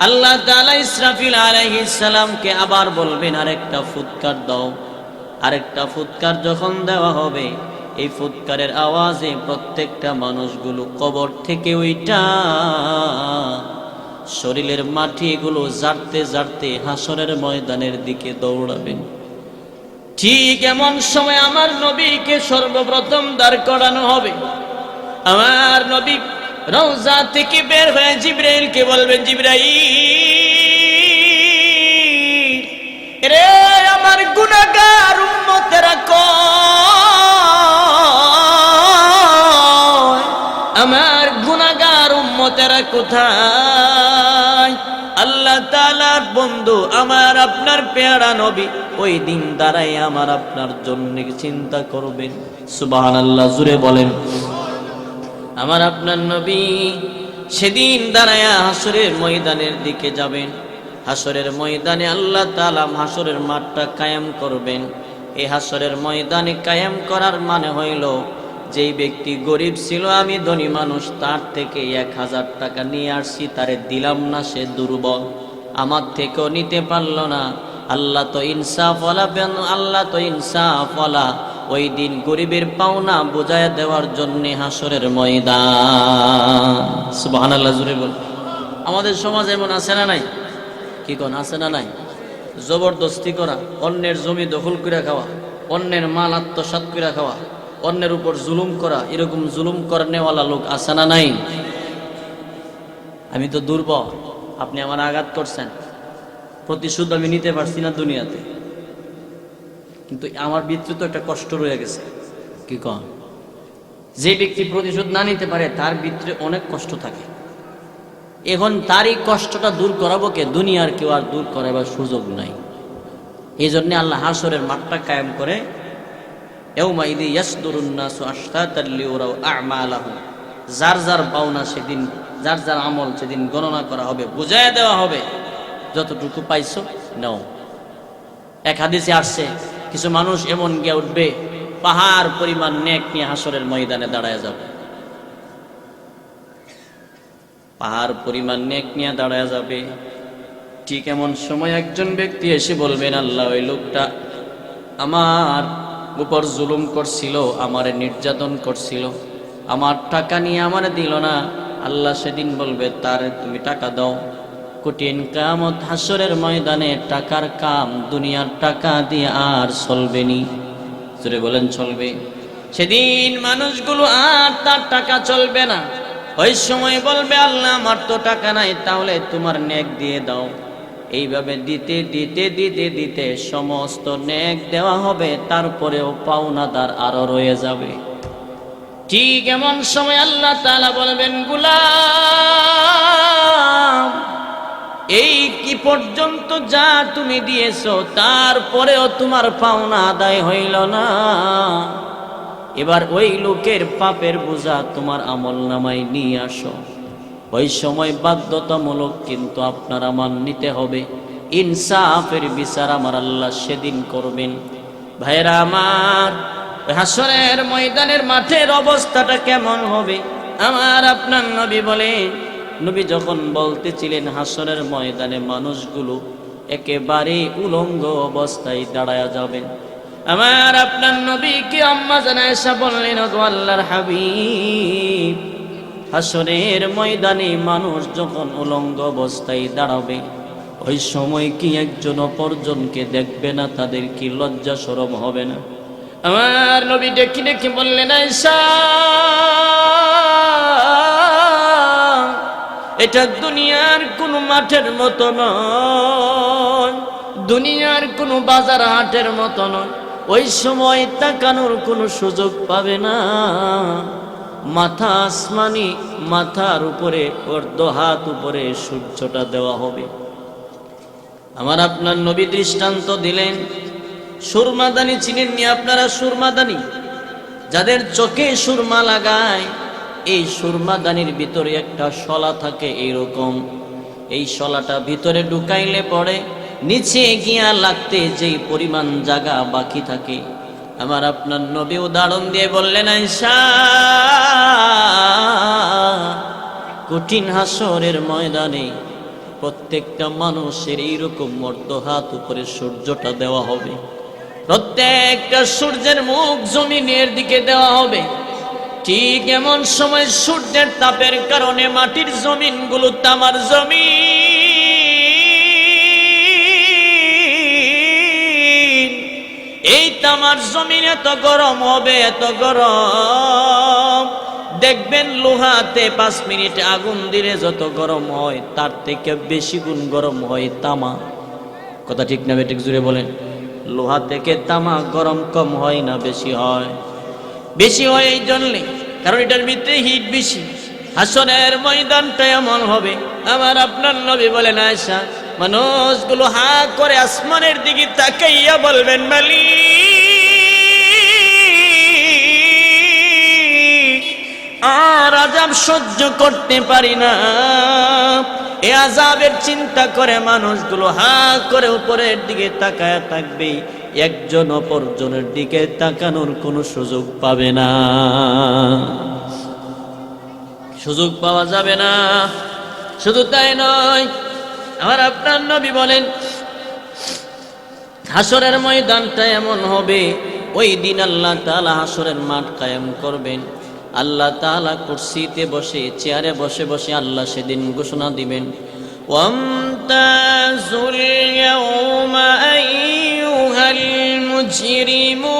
আল্লাহ তাআলা ইসরাফিল আলাইহিস সালামকে আবার বলবেন, আরেকটা ফুৎকার দাও। আরেকটা ফুৎকার যখন দেওয়া হবে, এই ফুৎকারের আওয়াজে প্রত্যেকটা মানুষগুলো কবর থেকে ওইটা শরীরের মাটিগুলো জারতে জারতে হাসরের ময়দানের দিকে দৌড়াবেন। ঠিক এমন সময় আমার নবীকে সর্বপ্রথম দাঁড় করানো হবে। আমার নবী রওজা থেকে বের হয়ে জিবরাইলকে বলবেন, জিবরাইল রে, আমার গুনাহগার উম্মতেরা কই? আমার গুনাহগার উম্মতেরা কোথায়? আল্লাহ তাআলার বন্ধু আমার আপনার পেয়ারা নবী ওই দিন দাঁড়ায় আমার আপনার জন্য চিন্তা করবেন। সুবহানাল্লাহ, জোরে বলেন। আমার আপনার নবী সেদিন দাঁড়ায়া হাসরের ময়দানের দিকে যাবেন। হাসরের ময়দানে আল্লাহ তাআলা হাসরের মাঠটা কায়েম করবেন। এই হাসরের ময়দানে কায়েম করার মানে হইল, যেই ব্যক্তি গরিব ছিল, আমি ধনী মানুষ, তার থেকে 1000 টাকা নিয়ে আসছি, তারে দিলাম না, সে দুর্বল, আমার থেকেও নিতে পারল না। আল্লাহ তো ইনসাফওয়ালা, আল্লাহ তো ইনসাফওয়ালা। ওই দিন গরিবের পাওনা বোঝায় দেওয়ার জন্য হাসরের ময়দান। সুবহানাল্লাহ, জোরে বল। আমাদের সমাজ এমন আছে না নাই? কি কোন আছে না নাই? জবরদস্তি করা, অন্যের জমি দখল করে খাওয়া, অন্যের মাল আত্মসাৎ করে খাওয়া, অন্যের উপর জুলুম করা, এরকম জুলুম করনেওয়ালা লোক আছে না নাই? আমি তো দুর্বল, আপনি আমার আঘাত করছেন, প্রতিশোধ আমি নিতে পারছি না দুনিয়াতে, কিন্তু আমার ভিতরে তো একটা কষ্ট রয়ে গেছে। কি কন? যে ব্যক্তি প্রতিশোধ না নিতে পারে তার ভিতরে অনেক কষ্ট থাকে। এখন তারই কষ্টটা দূর করাবো কে? দুনিয়ার কেউ আর দূর করাবার সুযোগ নাই। এই জন্য আল্লাহ হাসরের মাঠটা কায়েম করে, ইয়াউমাইযিন ইয়াসদুরুন নাসু আশতাতান লিউরাউ আ'মালাহুম। যার যার পাওনা সেদিন, যার যার আমল সেদিন গণনা করা হবে, বুঝাইয়া দেওয়া হবে, যতটুকু পাইছো নাও। এক হাদিসে আসছে, কিছু মানুষ এমন গিয়ে উঠবে, পাহাড় পরিমাণ নেক নিয়ে হাসরের ময়দানে দাঁড়ায় যাবে। পাহাড় পরিমাণ নেক নিয়ে দাঁড়ায় যাবে। ঠিক এমন সময় একজন ব্যক্তি এসে বলবেন, আল্লাহ ওই লোকটা আমার উপর জুলুম করছিল, আমারে নির্যাতন করছিল, আমার টাকা নিয়ে আমার দিল না, আল্লাহ সেদিন বলবে তার তুমি টাকা দাও। কঠিন কিয়ামত হাসরের ময়দানে টাকার কাম দুনিয়ার টাকা দিয়ে আর চলবে নি। জোরে বলেন চলবে? সেদিন মানুষগুলো আর তার টাকা চলবে না। ওই সময় বলবে আল্লাহ আমার তো টাকা নাই, তাহলে তোমার নেক দিয়ে দাও। এইভাবে দিতে দিতে দিতে দিতে সমস্ত নেক দেওয়া হবে, তারপরেও পাওনাদার আরো রয়ে যাবে। ঠিক এমন সময় আল্লাহ তাআলা বলবেন গোলাম এই কি পর্যন্ত যা তুমি দিয়েছো তারপরেও তোমার পাওনা আদায় হইল না, এবার ওই লোকের পাপের বোঝা তোমার আমলনামায় নিয়ে আসো। ওই সময় বাধ্যতামূলক কিন্তু আপনার আমার নিতে হবে। ইনসাফের বিচার আমার আল্লাহ সেদিন করবেন। ভাইরা আমার, হাসরের ময়দানের মাঠের অবস্থাটা কেমন হবে আমার আপনার নবী বলেন। নবী যখন বলতেছিলেন হাসরের ময়দানে মানুষগুলো একেবারে উলঙ্গ অবস্থায় দাঁড়ায়া যাবেন, আমার আপনার নবী কি আম্মা জান আয়েশা বললেন ওগো আল্লাহর হাবিব, হাসরের ময়দানে মানুষ যখন উলঙ্গ অবস্থায় দাঁড়াবে ওই সময় কি একজন অপরজনকে দেখবে না? তাদের কি লজ্জা শরম হবে না? আমার নবী ডেকে ডেকে বললেন আয়েশা এটা দুনিয়ার কোন মাঠের মতো নয়, দুনিয়ার কোন বাজার হাটের মতো নয়। ওই সময় তাকানোর কোনো সুযোগ পাবে না। মাথা আসমানি, মাথার উপরে অর্ধ হাত উপরে সূর্যটা দেওয়া হবে। আমার আপনার নবী দৃষ্টান্ত দিলেন, সুরমাদানি চিনেননি আপনারা? সুরমাদানি যাদের চোখে সুরমা লাগায়, এই সুরমাদানির ভিতরে একটা শলা থাকে এইরকম, এই শলাটা ভিতরে ঢুকাইলে পড়ে নিচে গিয়া লাগতে যেই পরিমাণ জায়গা বাকি থাকে, আমার আপনার নবী উদাহরণ দিয়ে বললেন আয়েশা কঠিন হাসরের ময়দানে প্রত্যেকটা মানুষের এইরকম মর্দ হাত উপরে সূর্যটা দেওয়া হবে। প্রত্যেকটা সূর্যের মুখ জমিনের দিকে দেওয়া হবে। ঠিক এমন সময় সূর্যের তাপের কারণে মাটির জমিনগুলো তামার জমিন, এই তামার জমিন এত গরম হবে, এত গরম দেখবেন লোহাতে 5 মিনিট আগুন দিলে যত গরম হয় তার থেকে বেশি গুণ গরম হয় তামা। কথা ঠিক না বেঠিক? জুড়ে বলেন। লোহা থেকে তামা গরম কম হয় না বেশি হয়? বেশি হয় এই জন্যে, কারণ এটার ভিতরে হিট বেশি। হাসরের ময়দানটা এমন হবে, আমার আপনার নবী বলেন আয়েশা মানুষগুলো হা করে আসমানের দিকে তাকাইয়া বলবেন মালিক আর আযাব সহ্য করতে পারি না। এই আযাবের চিন্তা করে মানুষগুলো হা করে উপরের দিকে তাকায়া থাকবে, একজন অপরজনের দিকে তাকানোর কোনো সুযোগ পাবে না, সুযোগ পাওয়া যাবে না। শুধু তাই নয়, আমার আপনার নবী বলেন হাসরের ময়দানটা এমন হবে, ওই দিন আল্লাহ তাআলা হাসরের মাঠ কায়েম করবেন। আল্লাহ তাআলা কুরসিতে বসে, চেয়ারে বসে বসে আল্লাহ সেদিন ঘোষণা দিবেন ওয়ামতাজুল ইয়াউমা আইয়ুহাল মুজরিমুন।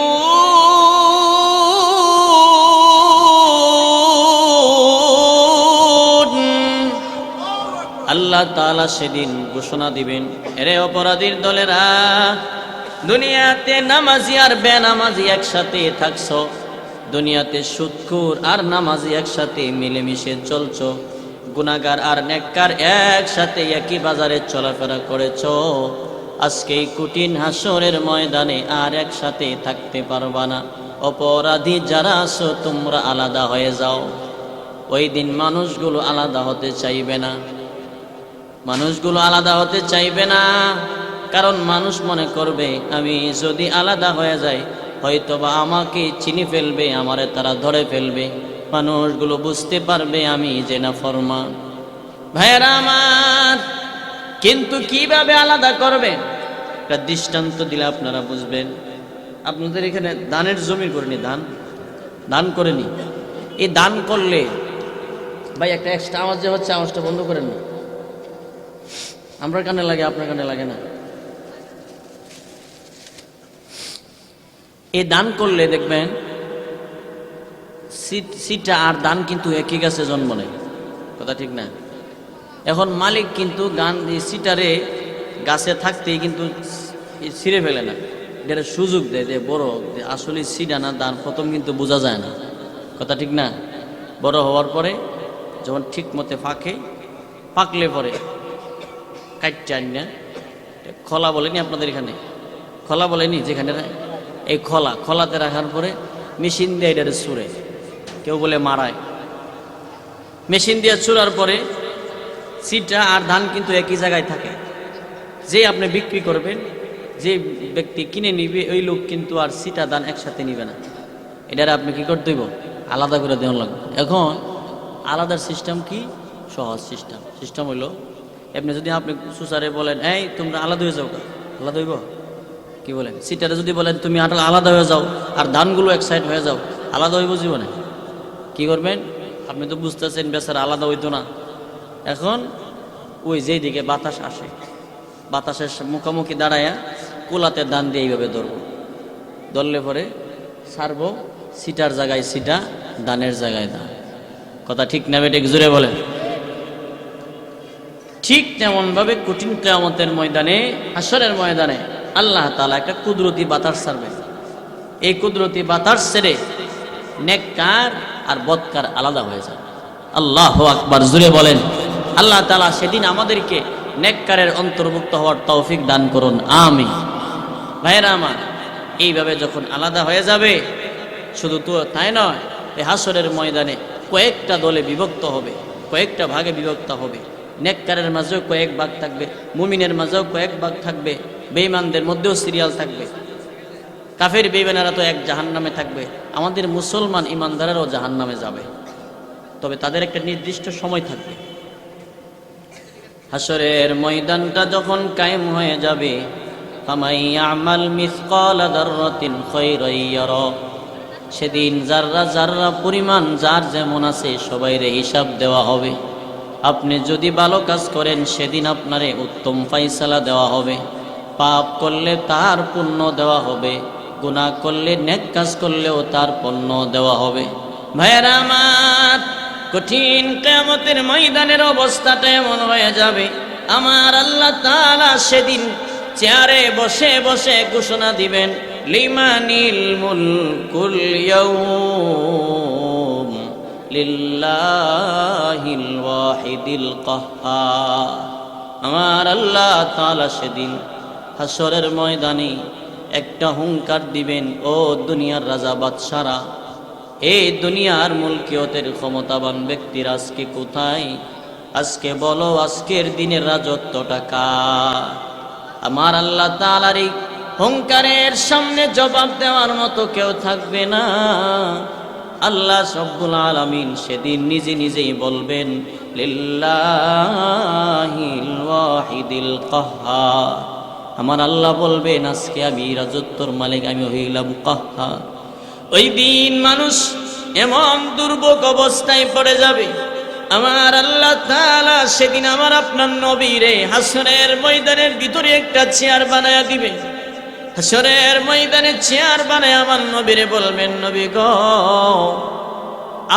আল্লাহ তাআলা সেদিন ঘোষণা দিবেন, এরে অপরাধীর দলেরা, দুনিয়াতে নামাজি আর বেনামাজি একসাথে থাকছো, দুনিয়াতে সুদখোর আর নামাজি একসাথে মিলেমিশে চলছো, গুনাহগার আর নেককার একসাথে একই বাজারে চলাফেরা করেছো, আজকে এই কঠিন হাসরের ময়দানে আর একসাথে থাকতে পারবা না। অপরাধী যারা আছো তোমরা আলাদা হয়ে যাও। ওই দিন মানুষগুলো আলাদা হতে চাইবে না, মানুষগুলো আলাদা হতে চাইবে না, কারণ মানুষ মনে করবে আমি যদি আলাদা হয়ে যাই হয়তোবা আমাকে চিনি ফেলবে, আমারে তারা ধরে ফেলবে। মানুষগুলো বুঝতে পারবে আমি যে নাফরমান। ভাইয়েরা আমার, কিন্তু কিভাবে আলাদা করবে একটা দৃষ্টান্ত দিলে আপনারা বুঝবেন। আপনাদের এখানে ধানের জমি করেনি, ধান করেনি, এই দান করলে ভাই একটা এক্সট্রা আওয়াজ যে হচ্ছে, আওয়াজটা বন্ধ করেন না। আমার কানে লাগে, আপনার কানে লাগে না। এই দান করলে দেখবেন সিটা আর দান কিন্তু একই গাছে জন্ম নেয়, কথা ঠিক না? এখন মালিক কিন্তু সিটারে গাছে থাকতেই কিন্তু ছিঁড়ে ফেলে না, এটা সুযোগ দেয় যে বড় আসলে সিডা না দান প্রথম কিন্তু বোঝা যায় না, কথা ঠিক না? বড় হওয়ার পরে যখন ঠিক মতে পাকলে পরে কাটচান না, খোলা বলেনি আপনাদের এখানে, খোলা বলেনি যেখানে, এই খোলাতে রাখার পরে মেশিন দিয়ে এটারে ছুঁড়ে, কেউ বলে মারায়, মেশিন দিয়ে ছুঁড়ার পরে সিটা আর ধান কিন্তু একই জায়গায় থাকে। যে আপনি বিক্রি করবেন, যে ব্যক্তি কিনে নিবে, ওই লোক কিন্তু আর সিটা ধান একসাথে নিবে না, এটারে আপনি কি করতে হইব, আলাদা করে দেওয়া লাগবে। এখন আলাদার সিস্টেম কি? সহজ সিস্টেম হইল, এমনি যদি আপনি সুসারে বলেন এই তোমরা আলাদা হয়ে যাও, আলাদা হইব? কি বলেন? সিটারে যদি বলেন তুমি আলাদা হয়ে যাও আর ধানগুলো এক সাইড হয়ে যাও, আলাদা হইব জীবনে? কি করবেন? আপনি তো বুঝতেছেন বেচারা আলাদা হইতো না। এখন ওই যেই দিকে বাতাস আসে, বাতাসের মুখোমুখি দাঁড়ায়া কোলাতে দান দিয়ে এইভাবে ধরলে পরে ছাড়বো, সিটার জায়গায় সিটা, দানের জায়গায় দান, কথা ঠিক না বেটে জুড়ে বলেন? ঠিক তেমন ভাবে কঠিন কিয়ামতের ময়দানে, হাসরের ময়দানে আল্লাহ তাআলা একটা কুদরতি বাতাস ছাড়বে। এই কুদরতি বাতাস ছেড়ে নেককার আর বদকার আলাদা হয়ে যাবে। আল্লাহু আকবার, জুড়ে বলেন। আল্লাহ তাআলা সেদিন আমাদেরকে নেককারের অন্তর্ভুক্ত হওয়ার তৌফিক দান করুন, আমিন। ভাইরা আমার, এইভাবে যখন আলাদা হয়ে যাবে, শুধু তো তাই নয়, এই হাসরের ময়দানে কয়েকটা দলে বিভক্ত হবে, কয়েকটা ভাগে বিভক্ত হবে। নেককারের মাঝেও কয়েক ভাগ থাকবে, মুমিনের মাঝেও কয়েক ভাগ থাকবে, বেঈমানদের মধ্যেও সিরিয়াল থাকবে। কাফের বেঈমানেরা তো এক জাহান্নামে থাকবে, আমাদের মুসলমান ইমানদারেরাও জাহান্নামে যাবে, তবে তাদের একটা নির্দিষ্ট সময় থাকবে। হাসরের ময়দানটা যখন কায়েম হয়ে যাবে, ফামান ইয়ামাল মিসকালা যাররাতিন খায়রান ইয়ারা, সেদিন যাররা যাররা পরিমাণ যার যেমন আছে সবাইরে হিসাব দেওয়া হবে। আপনি যদি ভালো কাজ করেন সেদিন আপনারে উত্তম ফায়সালা দেওয়া হবে, পাপ করলে তার পুণ্য দেওয়া হবে, গুনাহ করলে নেক কাজ করলেও তার পুণ্য দেওয়া হবে। ভাইয়েরা আমার, কঠিন কিয়ামতের ময়দানের অবস্থাটা এমন হয়ে যাবে, আমার আল্লাহ তাআলা সেদিন চেয়ারে বসে বসে ঘোষণা দিবেন, লিমানিল মুলকুল ইয়াউম লিল্লাহিল ওয়াহিদিল কাহ্হার। আমার আল্লাহ তাআলা সেদিন হাসরের ময়দানে একটা হুঙ্কার দিবেন, ও দুনিয়ার রাজা বাদশারা, এই দুনিয়ার মুলকিয়তের ক্ষমতাবান ব্যক্তিরা আজকে কোথায়? আজকে বলো, আজকের দিনের রাজত্বটা কার? আমার আল্লাহ তাআলার এই হুঙ্কারের সামনে জবাব দেওয়ার মতো কেউ থাকবে না। আল্লাহ রব্বুল আলামিন সেদিন নিজে নিজেই বলবেন, লিল্লাহিল ওয়াহিদিল কাহ্হার। আমার আল্লাহ বলবেন, আজকে আমি রাজত্বর মালিক, আমি হইলাম কাহ্হার। ওই দিন মানুষ এমন দুর্ভোগ অবস্থায় পড়ে যাবে, আমার আল্লাহ তাআলা সেদিন আমার আপনার নবীরে হাসরের ময়দানের ভিতরে একটা চেয়ার বানায়া দিবে। হাসরের ময়দানে চেয়ার বানায় আমার নবীরে বলবেন, নবী গো,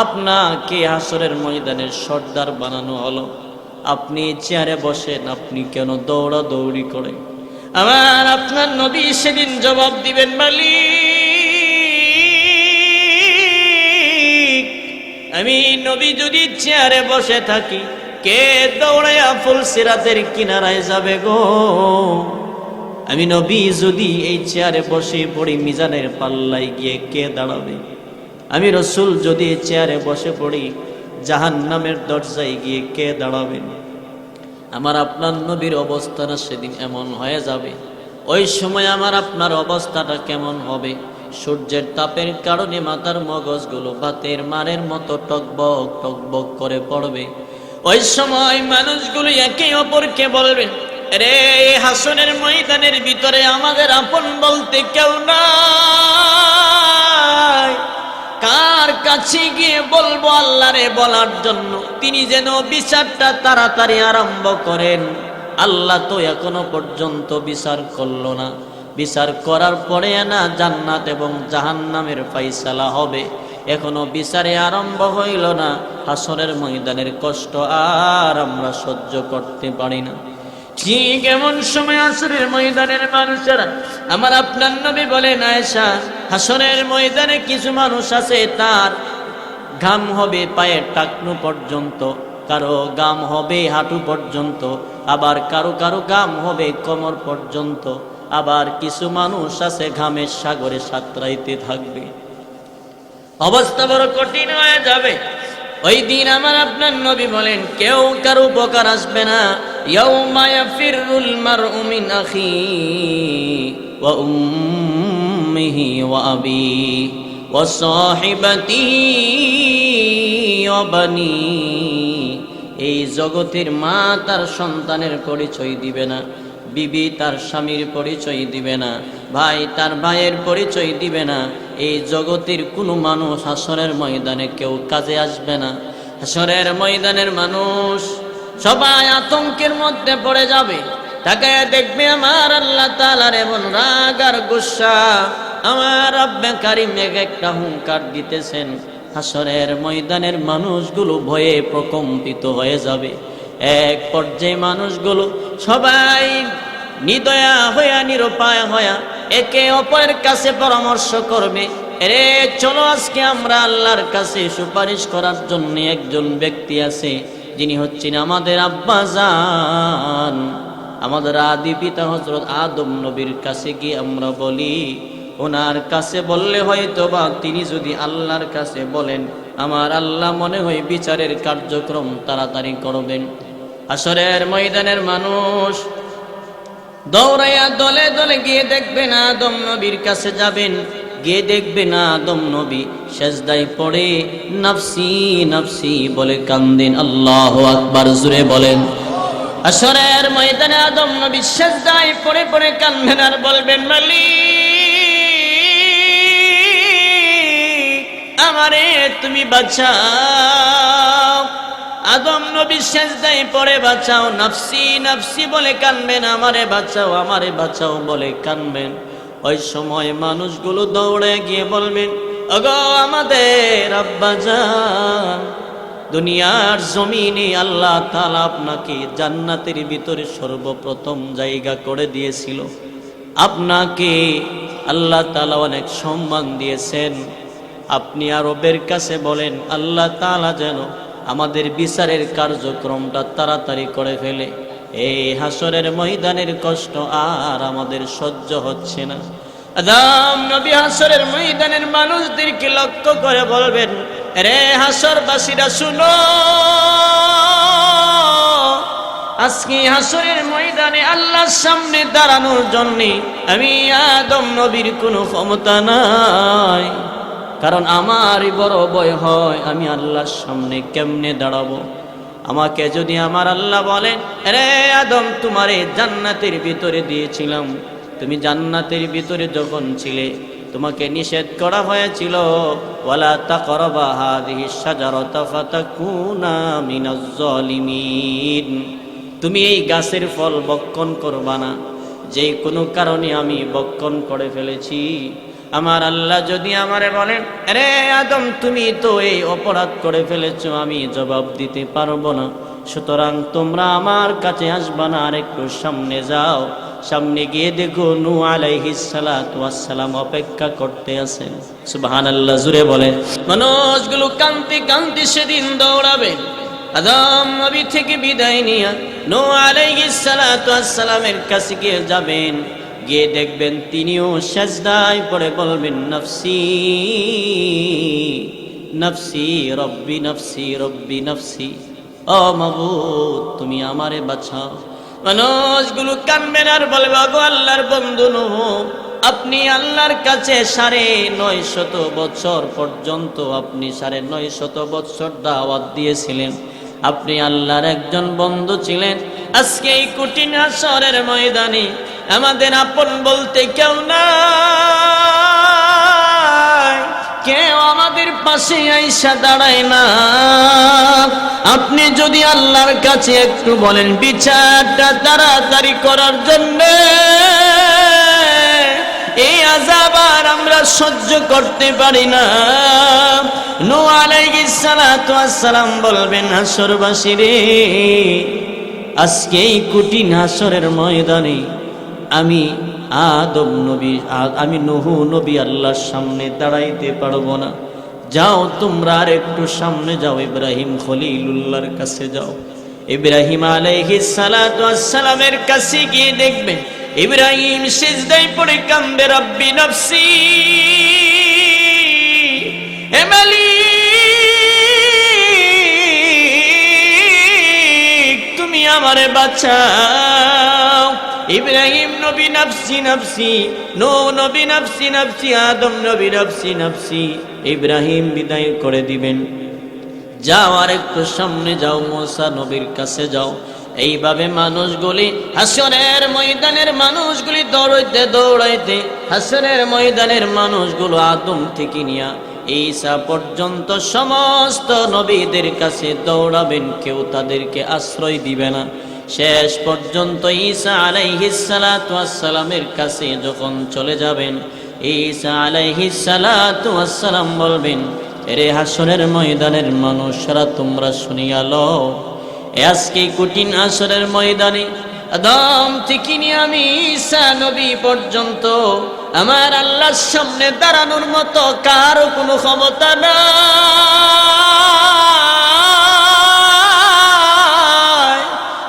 আপনাকে হাসরের ময়দানের সর্দার বানানো হলো, আপনি চেয়ারে বসেন, আপনি কেন দৌড়াদৌড়ি করেন? আমার আপনার নবী সেদিন জবাব দিবেন, মালিক, আমি নবী যদি চেয়ারে বসে থাকি, কে দৌড়াইয়া ফুলসিরাতের কিনারায় যাবে গো? আমি নবী যদি এই চেয়ারে বসে পড়ি, মিজানের পাল্লায় গিয়ে কে দাঁড়াবে? আমি রসুল যদি এই চেয়ারে বসে পড়ি, জাহান্নামের দরজায় গিয়ে কে দাঁড়াবেন? আমার আপনার নবীর অবস্থাটা সেদিন এমন হয়ে যাবে। ওই সময় আমার আপনার অবস্থাটা কেমন হবে? সূর্যের তাপের কারণে মাথার মগজগুলো ভাতের মারের মতো টকবক টকবক করে পড়বে। ওই সময় মানুষগুলো একে অপরকে বলবে, রে হাসনের ময়দানের ভিতরে আমাদের আপন বলতে কেউ নাই, কার কাছে গিয়ে বলবো আল্লাহরে বলার জন্য তিনি যেন বিচারটা তাড়াতাড়ি আরম্ভ করেন। আল্লাহ তো এখনো পর্যন্ত বিচার করলো না। বিচার করার পরে না জান্নাত এবং জাহান্নামের ফায়সালা হবে, এখনো বিচারে আরম্ভ হইল না। হাসরের ময়দানের কষ্ট আর আমরা সহ্য করতে পারি না। ঠিক এমন সময় হাসরের ময়দানের মানুষেরা, আমার আপনার নবী বলেন আয়েশা, হাসরের ময়দানে কিছু মানুষ আছে তার ঘাম হবে পায়ের টাকনু পর্যন্ত, কারো ঘাম হবে হাঁটু পর্যন্ত, আবার কারো কারো ঘাম হবে কোমর পর্যন্ত, আবার কিছু মানুষ আছে ঘামের সাগরে সাঁতরাইতে থাকবে। অবস্থা বড় কঠিন হয়ে যাবে। ওই দিন আমার আপনার নবী বলেন কেউ কারো উপকার আসবে না। ইয়াউমা ইয়াফিরুল মারউ মিন আখিহি ওয়া উম্মিহি ওয়া আবিহি ওয়া সাহিবাতিহি ওয়া বানিহি। এই জগতের মা তার সন্তানের পরিচয় দিবে না, বিবি তার স্বামীর পরিচয় দিবে না, ভাই তার ভাইয়ের পরিচয় দিবে না। এই জগতের কোনো মানুষ হাসরের ময়দানে কেউ কাজে আসবে না। হাসরের ময়দানের মানুষ সবাই আতঙ্কের মধ্যে পড়ে যাবে। তাকায় দেখবে আমার আল্লাহ তাআলার এমন রাগ আর গুসা, আমার রব্বে কারীম একটা হুঙ্কার দিতেছেন। হাসরের ময়দানের মানুষগুলো ভয়ে প্রকম্পিত হয়ে যাবে। এক পর্যায়ে মানুষগুলো সবাই নিদয়া হইয়া নিরুপায় হইয়া একে অপরের কাছে পরামর্শ করবে, রে চলো আজকে আমরা আল্লাহর কাছে সুপারিশ করার জন্য একজন ব্যক্তি আছে, যিনি হচ্ছেন আমাদের আব্বা জান, আমাদের আদি পিতা হযরত আদম নবীর কাছে গিয়ে আমরা বলি। ওনার কাছে বললে হয়তো বা তিনি যদি আল্লাহর কাছে বলেন, আমার আল্লাহ মনে হয় বিচারের কার্যক্রম তাড়াতাড়ি করবেন। হাসরের ময়দানের মানুষ দৌড়াইয়া দলে দলে গিয়ে দেখবেন আদম নবীর কাছে যাবেন। গিয়ে দেখবেন আদম নবী সেজদায় পড়ে নফসি নফসি বলে কান্দেন। আল্লাহু আকবার, জোরে বলেন। হাসরের ময়দানে আদম নবী সেজদায় পড়ে পড়ে কাঁদবেন আর বলবেন, মালিক আমারে তুমি বাঁচাও। আদম নবী সেজদায় পড়ে বাঁচাও, নফসি নফসি বলে কানবেন, আমারে বাঁচাও আমারে বাঁচাও বলে কানবেন। ওই সময় মানুষগুলো দৌড়ে গিয়ে বলবেন, ওগো আমাদের আব্বা জান, দুনিয়ার জমিনে আল্লাহ তাআলা আপনাকে জান্নাতের ভিতরে সর্বপ্রথম জায়গা করে দিয়েছিল। আপনাকে আল্লাহ তাআলা অনেক সম্মান দিয়েছেন। আপনি আর রবের কাছে বলেন আল্লাহ তাআলা যেন আমাদের বিচারের কার্যক্রমটা তাড়াতাড়ি করে ফেলে। এই হাসরের ময়দানের কষ্ট আর আমাদের সহ্য হচ্ছে না। আদম নবী হাসরের ময়দানের মানুষদেরকে লক্ষ্য করে বলবেন, রে হাসরবাসীরা শুনো, আজকে হাসরের ময়দানে আল্লাহর সামনে দাঁড়ানোর জন্য আমি আদম নবীর কোনো ক্ষমতা নাই। কারণ আমারই বড় ভয় হয়, আমি আল্লাহর সামনে কেমনে দাঁড়াবো। আমাকে যদি আমার আল্লাহ বলেন, রে আদম তোমারে জান্নাতের ভিতরে দিয়েছিলাম, তুমি জান্নাতের ভিতরে যখন ছিলে তোমাকে নিষেধ করা হয়েছিল, ওয়ালা তাকরাবা হাযিহিশ শাজারাতা ফাতাকুনা মিনাজ জালিমিন, তুমি এই গাছের ফল ভক্ষণ করবা না, যে কোনো কারণে আমি ভক্ষণ করে ফেলেছি। আমার আল্লাহ যদি আমারে বলেন, রে আদম তুমি তো এই অপরাধ করে ফেলেছো, আমি জবাব দিতে পারবো না, সুতরাং তোমরা আমার কাছে আসবা না, আর একটু সামনে যাও। সামনে গিয়ে দেখো নূহ আলাইহিস সালাতু ওয়াস সালাম অপেক্ষা করতে আছেন। সুবহানাল্লাহ, জুড়ে বলেন। মানুষগুলো কাঁদতে কাঁদতে সেদিন দৌড়াবে। আদম নবী থেকে বিদায় নিয়ে নূহ আলাইহিস সালাতু ওয়াস সালামের কাছে গিয়ে যাবেন। গিয়ে দেখবেন তিনিও সেজদায় পড়ে বলবেন, নফসি নফসি রব্বি নফসি রব্বি নফসি, ও মাবুদ তুমি আমারে বাঁচাও। মানুষগুলো কানবেন আর বলবে, গো আল্লাহর বন্ধু নূহ, আপনি আল্লাহর কাছে ৯৫০ বছর পর্যন্ত আপনি ৯৫০ বছর দাওয়াত দিয়েছিলেন, আপনি আল্লাহর একজন বন্ধু ছিলেন। আজকে এই কঠিন হাসরের ময়দানে আমাদের আপন বলতে কেউ নাই। কেউ আমাদের পাশে আইসা দাঁড়ায় না। আপনি যদি আল্লাহর কাছে একটু বলেন বিচারটা তাড়াতাড়ি করার জন্য, এই আযাব আর আমরা সহ্য করতে পারি না। নূহ আলাইহিস সালাতু ওয়াস সালাম বলবেন, হাসরবাসী রে, আজকে এই কঠিন হাসরের ময়দানে আমি আদম নবী, আমি নূহ নবী আল্লাহর সামনে দাঁড়াইতে পারবো না। যাও তোমরা আর একটু সামনে যাও, ইব্রাহিম খলিলুল্লাহর কাছে যাও। ইব্রাহিম আলাইহিস সালাতু ওয়াস সালামের কাছে গিয়ে দেখবেন ইব্রাহিম সিজদায় পড়ে কান্দে, রব্বি নফসি, হে মালিক তুমি আমারে বাঁচাও। ইব্রাহিম নবী নফসি নফসি, নূহ নবী নফসি নফসি, আদম নবী নফসি নফসি। ইব্রাহিম বিদায় করে দিবেন, যাও আর একটু সামনে যাও, মুসা নবীর কাছে যাও। এইভাবে মানুষগুলি হাসরের ময়দানের মানুষগুলি দৌড়াইতে দৌড়াইতে হাসরের ময়দানের মানুষগুলো আদম থেকে নিয়া ঈসা পর্যন্ত সমস্ত নবীদের কাছে দৌড়াবেন, কেউ তাদেরকে আশ্রয় দিবে না। শেষ পর্যন্ত ঈসা আলাইহিস সালাতু ওয়াস সালামের কাছে যখন চলে যাবেন, ঈসা আলাইহিস সালাতু ওয়াস সালাম বলবেন, এরে হাসরের ময়দানের মানুষরা তোমরা শুনিয়া লও, আজকে কঠিন হাসরের ময়দানে আদম থেকে নিয়ে আমি ঈসা নবী পর্যন্ত আমার আল্লাহর সামনে দাঁড়ানোর মতো কারো কোনো ক্ষমতা নাই।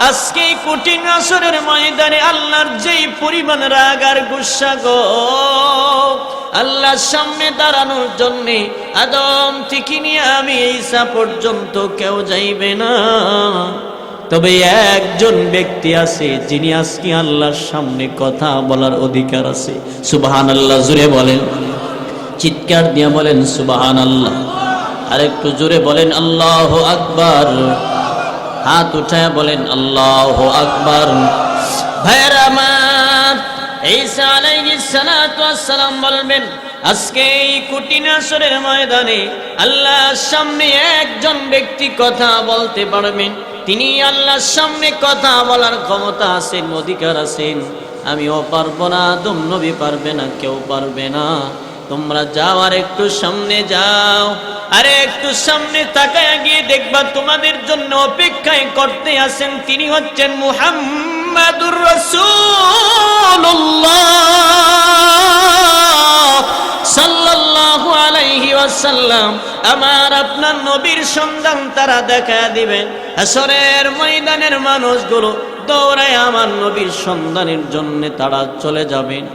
আজকে কঠিন হাসরের ময়দানে আল্লাহর যেই পরিমাণ রাগ আর গুসা গো, আল্লাহর সামনে দাঁড়ানোর জন্যে আদম থেকে নিয়ে আমি ঈসা পর্যন্ত কেউ যাইবে না। তবে একজন ব্যক্তি আছে যিনি আজকে আল্লাহর সামনে কথা বলার অধিকার আছে। সুবহানাল্লাহ, জোরে বলেন, চিৎকার দিয়ে বলেন সুবহানাল্লাহ। আর একটু জোরে বলেন আল্লাহু আকবার, হাত উঠায় বলেন আল্লাহু আকবার। ভাইরা আমার, ঈসা আলাইহিস সালাতু ওয়াস সালাম বলবেন, আজকে এই কঠিন হাসরের ময়দানে আল্লাহর সামনে একজন ব্যক্তি কথা বলতে পারবেন, তিনি আল্লাহর সামনে কথা বলার ক্ষমতা আছেন, অধিকার আছেন। আমিও পারবো না, আদম নবী পারবে না, কেউ পারবে না। তোমরা যাও আর একটু সামনে যাও, আরে একটু সামনে তাকায় গিয়ে দেখবা তোমাদের জন্য অপেক্ষায় করতে আছেন, তিনি হচ্ছেন মুহাম্মাদুর রাসূলুল্লাহ সাল্লাল্লাহু আলাইহি ওয়াসাল্লাম। আমার আপনার নবীর সন্ধান তারা দেখা দিবেন। হাসরের ময়দানের মানুষগুলো দৌড়ায় আমার নবীর সন্ধানের জন্য তারা চলে যাবেন।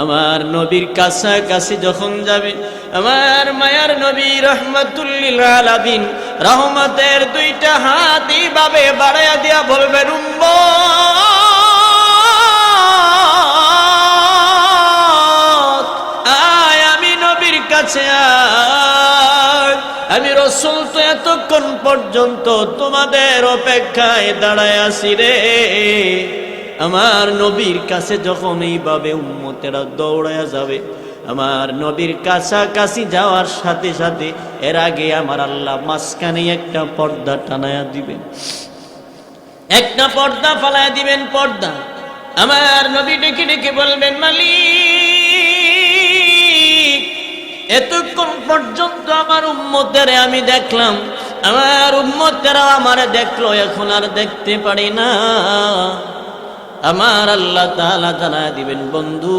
আমার নবীর কাছাকাছি যখন যাবে, আমার মায়ার নবী রহমাতুল লিল আলামিন রহমতের দুইটা হাত এইভাবে বাড়াইয়া দিয়া বলবেন, উম্মত আয় আমি নবীর কাছে আয়, আমি রাসূল তো এতক্ষণ পর্যন্ত তোমাদের অপেক্ষায় দাঁড়ায় আছি রে। আমার নবীর কাছে যখন এইভাবে উম্মতেরা দৌড়ায়া যাবে, আমার নবীর কাছাকাছি যাওয়ার সাথে সাথে এর আগে আমার আল্লাহ মাঝখানে একটা পর্দা টানায়া দিবেন, একটা পর্দা ফালায়া দিবেন। পর্দা আমার নবী ডেকে ডেকে বলবেন, মালিক এতক্ষণ পর্যন্ত আমার উম্মতের আমি দেখলাম, আমার উম্মতেরা আমারে দেখলো, এখন আর দেখতে পারি না। আমার আল্লাহ তাআলা জানায় দিবেন, বন্ধু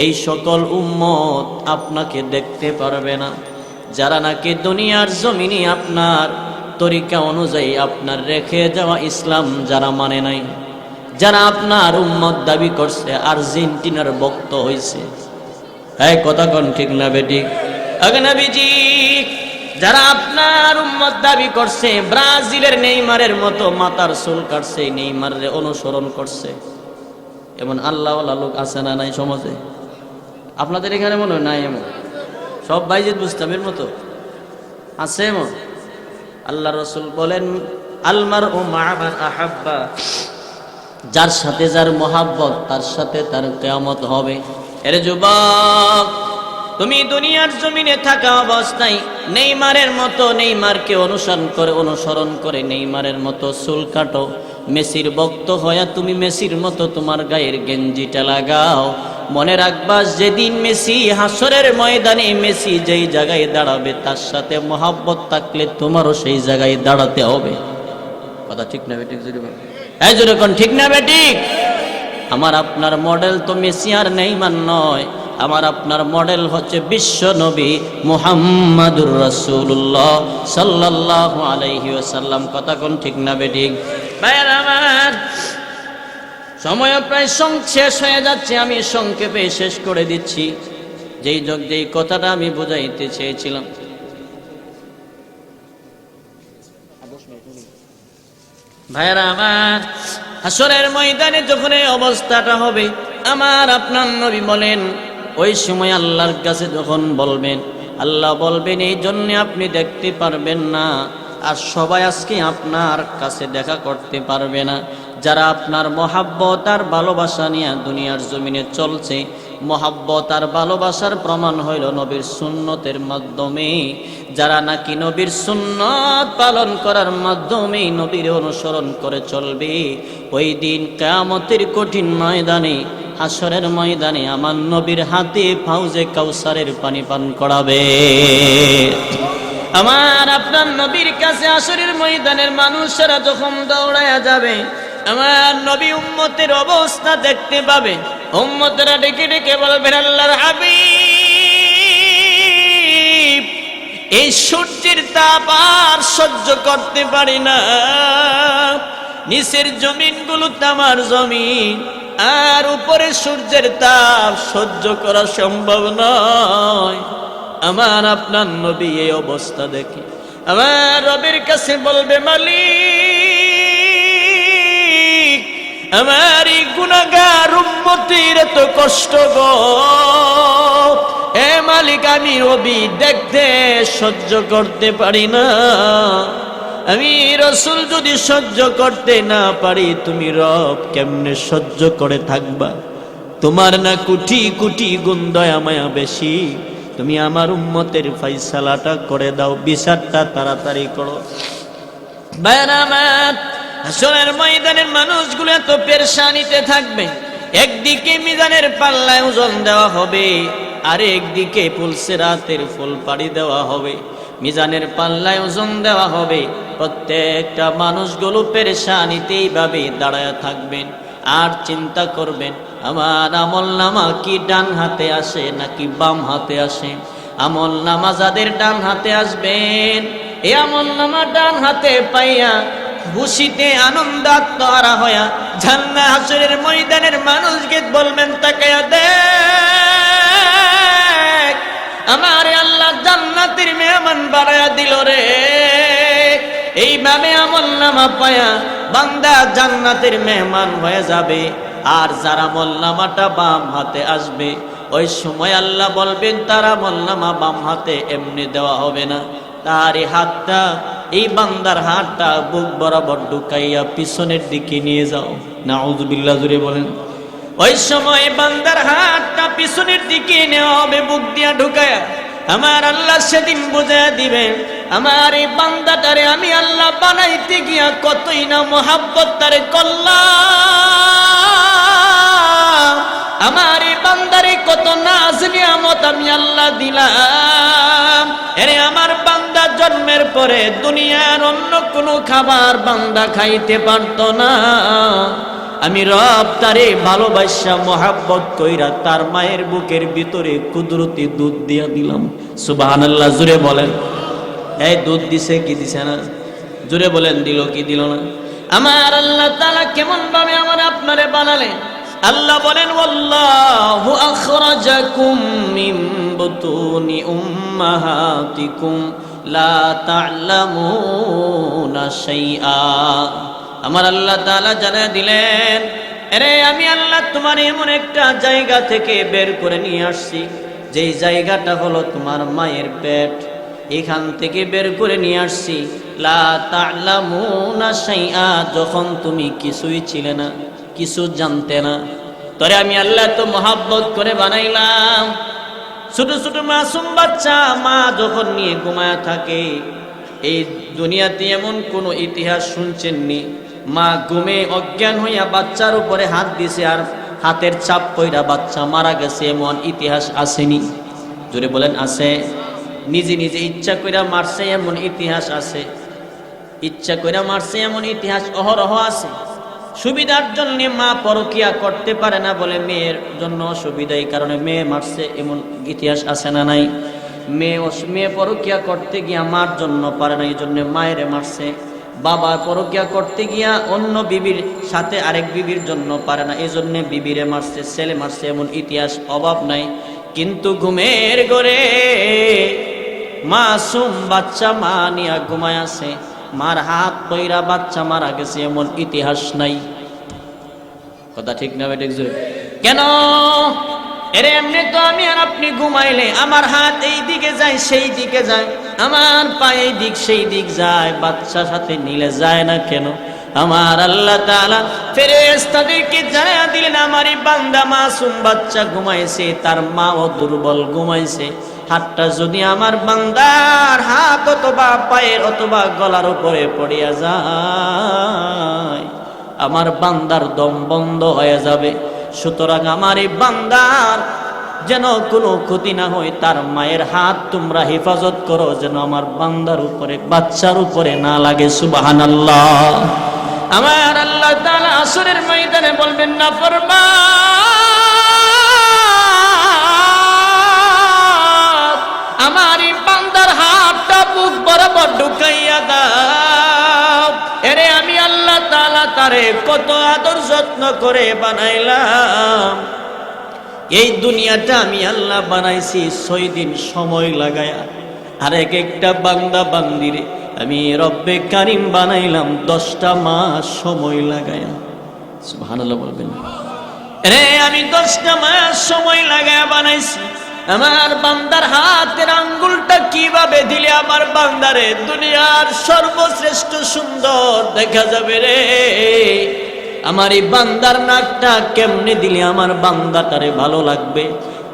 এই সকল উম্মত আপনাকে দেখতে পারবে না, যারা নাকি দুনিয়ার জমিনে আপনার তরিকা অনুযায়ী আপনার রেখে যাওয়া ইসলাম যারা মানে নাই, যারা আপনার উম্মত দাবি করছে, আর্জেন্টিনার ভক্ত হয়েছে। হ্যাঁ, কথা কোন ঠিক না বেটি? নবীজি যারা আপনার উম্মত দাবি করছে, ব্রাজিলের নেইমারের মতো মাথার চুল কাটছে, নেইমারের অনুসরণ করছে, এমন আল্লাহওয়ালা লোক আছে না নাই সমাজে? আপনাদের এখানে মনে হয় নাই এমন? সব বাইজিদ বুস্তামের মতো আছে এমন? আল্লাহ রাসূল বলেন, আলমারউ মা মান আহাব্বা, যার সাথে যার মহাব্বত তার সাথে তার কিয়ামত হবে। এরে যুবক, তুমি দুনিয়ার জমিনে থাকা অবস্থায় নেইমারের মতো নেইমারকে অনুসরণ করে নেইমারের মতো চুল কাটো, মেসির ভক্ত হয়ে তুমি মেসির মতো তোমার গায়ের গেঞ্জিটা লাগাও। মনে রাখবা, যেদিন মেসি হাসরের ময়দানে মেসি যেই জায়গায় দাঁড়াবে তার সাথে মহাব্বত থাকলে তোমারও সেই জায়গায় দাঁড়াতে হবে। কথা ঠিক না বেঠিক? এই যেরকম ঠিক না বেঠিক? আমার আপনার মডেল তো মেসি আর নেইমার নয়, আমার আপনার মডেল হচ্ছে বিশ্ব নবী মুহাম্মাদুর রাসূলুল্লাহ সাল্লাল্লাহু আলাইহি ওয়াসাল্লাম। কথা কোন ঠিক না বেঠিক? ভাইরা আমার, সময় প্রায় শেষ হয়ে যাচ্ছে, আমি সংক্ষেপে শেষ করে দিচ্ছি যেই কথাটা আমি বুঝাইতে চেয়েছিলাম। ভাইরা আমার, হাসরের ময়দানে যখন এই অবস্থাটা হবে, আমার আপনার নবী বলেন, ওই সময় আল্লাহর কাছে যখন বলবেন, আল্লাহ বলবেন এই জন্য আপনি দেখতে পারবেন না, আর সবাই আজকে আপনার কাছে দেখা করতে পারবে না। যারা আপনার মহাব্বত আর ভালোবাসা নিয়ে দুনিয়ার জমিনে চলছে, মহাব্বত আর ভালোবাসার প্রমাণ হইল নবীর সুন্নতের মাধ্যমে। যারা নাকি নবীর সুন্নত পালন করার মাধ্যমে নবীর অনুসরণ করে চলবে, ওই দিন কিয়ামতের কঠিন ময়দানে, হাসরের ময়দানে আমার নবীর হাতে হাউজে কাউসারের পানি পান করাবে। আমার আপনার নবীর কাছে হাসরের ময়দানের মানুষেরা যখন দৌড়ায়া যাবে, আমার নবী উম্মতের অবস্থা দেখতে পাবে। উম্মতেরা ডেকে ডেকে বলবেন, আল্লাহর হাবিব, এই সূর্যের তাপ আর সহ্য করতে পারি না, নিচের জমিনগুলো তামার জমিন, আর উপরে সূর্যের তাপ সহ্য করা সম্ভব নয়। আমার আপনার নবী এই অবস্থা দেখে আমার রবের কাছে বলবে, মালিক, আমার এই গুনাহগার উম্মতের এত কষ্ট গো, এ মালিক, আমি রবি দেখতে সহ্য করতে পারি না। আমি রাসূল যদি সহ্য করতে না পারি, তুমি রব কেমনে সহ্য করে থাকবা? তোমার না কোটি কোটি গুণ দয়া মায়া বেশি, তুমি আমার উম্মতের ফয়সালাটা করে দাও, বিচারটা তাড়াতাড়ি করো। বায়নামাত হাসরের ময়দানের মানুষগুলো এত পেরেশানিতে থাকবে, একদিকে মিজানের পাল্লায় ওজন দেওয়া হবে, আর একদিকে পুলসিরাতের ফুল পাড়ি দেওয়া হবে। মিজানের পাল্লায় ওজন দেওয়া হবে, প্রত্যেকটা মানুষগুলো পেরেশানিতে এইভাবে দাঁড়ায় থাকবেন আর চিন্তা করবেন, আমার আমলনামা কি ডান হাতে আসে নাকি বাম হাতে আসে? আমলনামা যাদের ডান হাতে আসবেন, এই আমলনামা ডান হাতে পাইয়া খুশিতে আনন্দাত্মহারা হইয়া জান্নাত হাসরের ময়দানের মানুষকে বলবেন, তাকায়া দেখ, আমার আল্লাহ জান্নাতের মেহমান বানায়া দিল রে। এইভাবে আমলনামা পায়া বান্দা জান্নাতের মেহমান হয়ে যাবে। আর যার আমলনামাটা বাম হাতে আসবে, ওই সময় আল্লাহ বলবেন, তার আমলনামা বাম হাতে এমনি দেওয়া হবে না, তার এই হাতটা, এই বান্দার হাতটা বুক বরাবর ঢুকাইয়া পিছনের দিকে নিয়ে যাও। নাউযুবিল্লাহ, জুড়ে বলেন। ওই সময় বান্দার হাতটা পিছনের দিকে নেওয়া হবে, বুক দিয়া ঢুকায়া। আমার আল্লাহ সেদিন বুঝাইয়া দিবেন, আমার এই বান্দাটারে আমি আল্লাহ বানাইতে গিয়া কতই না মোহাব্বত তারে করলাম, আমার এই বান্দারে কত নাজ নিয়ামত আমি আল্লাহ দিলাম। এরে আমার বান্দা জন্মের পরে দুনিয়ার অন্য কোনো খাবার বান্দা খাইতে পারত না, আমি রব তারে ভালোবাসা মোহাব্বত কইরা তার মায়ের বুকের ভিতরে কুদরতি দুধ দিয়া দিলাম। সুবহানাল্লাহ, জুড়ে বলেন। এই দুধ দিছে কি দিছে না? জুড়ে বলেন, দিল কি দিল না? আমার আল্লাহ তাআলা কেমন ভাবে আমার আপনারে বানালেন? আল্লাহ বলেন, ওয়াল্লাহু আখরাজাকুম মিন বুতুনি উম্মাহাতিকুম লা তা'লামুনা শাইআ। আমার আল্লাহ তাআলা জানায় দিলেন, আরে আমি আল্লাহ তোমার এমন একটা জায়গা থেকে বের করে নিয়ে আসছি, যেই জায়গাটা হলো তোমার মায়ের পেট, এখান থেকে বের করে নিয়ে আসছি। লা তা'লামুনা শাইআ, যখন তুমি কিছুই ছিলে না, কিছু জানতে না, তোরে আমি আল্লাহ তো মহাব্বত করে বানাইলাম। ছোট ছোট মাসুম বাচ্চা মা যখন নিয়ে ঘুমায়া থাকে, এই দুনিয়াতে এমন কোনো ইতিহাস শুনছেননি মা ঘুমে অজ্ঞান হইয়া বাচ্চার উপরে হাত দিছে আর হাতের চাপ পইরা বাচ্চা মারা গেছে, এমন ইতিহাস আসেনি? জোরে বলেন আছে? নিজে নিজে ইচ্ছা কইরা মারছে এমন ইতিহাস আছে? ইচ্ছা কইরা মারছে এমন ইতিহাস অহরহ আছে। সুবিধার জন্য মা পরকিয়া করতে পারে না বলে মেয়ের জন্য অসুবিধা, এই কারণে মেয়ে মারছে এমন ইতিহাস আছে না নাই? মেয়ে পরকিয়া করতে গিয়া মার জন্য পারে না, এই জন্য মায়েরে মারছে। বাবা পরকিয়া করতে গিয়া অন্য বিবির সাথে আরেক বিবির জন্য পারে না, এই জন্য বিবিরে মারছে, ছেলে মারছে, এমন ইতিহাস অভাব নাই। কিন্তু ঘুমের ঘরে মাসুম বাচ্চা মা নিয়া ঘুমায় আছে, মার হাত পইরা বাচ্চা মারা গেছে, এমন ইতিহাস নাই। কথা ঠিক না বেঠিক? কেন? এরে এমনি তো আমি আর আপনি ঘুমাইলে আমার হাত এই দিকে যায় সেই দিকে যায়, আমার পা এই দিক সেই দিক যায়, বাচ্চা সাথে নিলে যায় না কেন? আমার আল্লাহ তাআলা ফেরেশতাদেরকে জানিয়ে দিলেন আমারই বান্দা মাসুম বাচ্চা ঘুমাইছে, তার মাও দুর্বল ঘুমাইছে। হাতটা যদি আমার বান্দার হাত অথবা পায়ের অথবা গলার উপরে পড়িয়া যায়, আমার বান্দার দম বন্ধ হয়ে যাবে। সুতরাং আমার এই বান্দার যেন কোনো ক্ষতি না হয়, তার মায়ের হাত তোমরা হেফাজত করো, যেন আমার বান্দার উপরে বাচ্চার উপরে না লাগে। সুবহানাল্লাহ। আমার আল্লাহ তাআলা আসরের ময়দানে বলবেন না ফরমান, আমার এই বান্দার হাতটা বুক বরাবর ঢুকাইয়া দাও। এরে আমি আল্লাহ তাআলা তারে কত আদর যত্ন করে বানাইলাম। এই দুনিয়াটা আমি আল্লাহ বানাইছি 6 দিন সময় লাগায়া, আর এক একটা বান্দা বান্দিরে আমি রব্বে কারিম বানাইলাম 10টা মাস সময় লাগায়া। সুবহানাল্লাহ বলবেন। রে আমি 10টা মাস সময় লাগায়া বানাইছি। আমার বান্দার হাতের আঙ্গুলটা কিভাবে দিলে আমার বান্দারে দুনিয়ার সর্বশ্রেষ্ঠ সুন্দর দেখা যাবে রে? আমার এই বান্দার নাকটা কেমনে দিলে আমার বান্দাটারে ভালো লাগবে?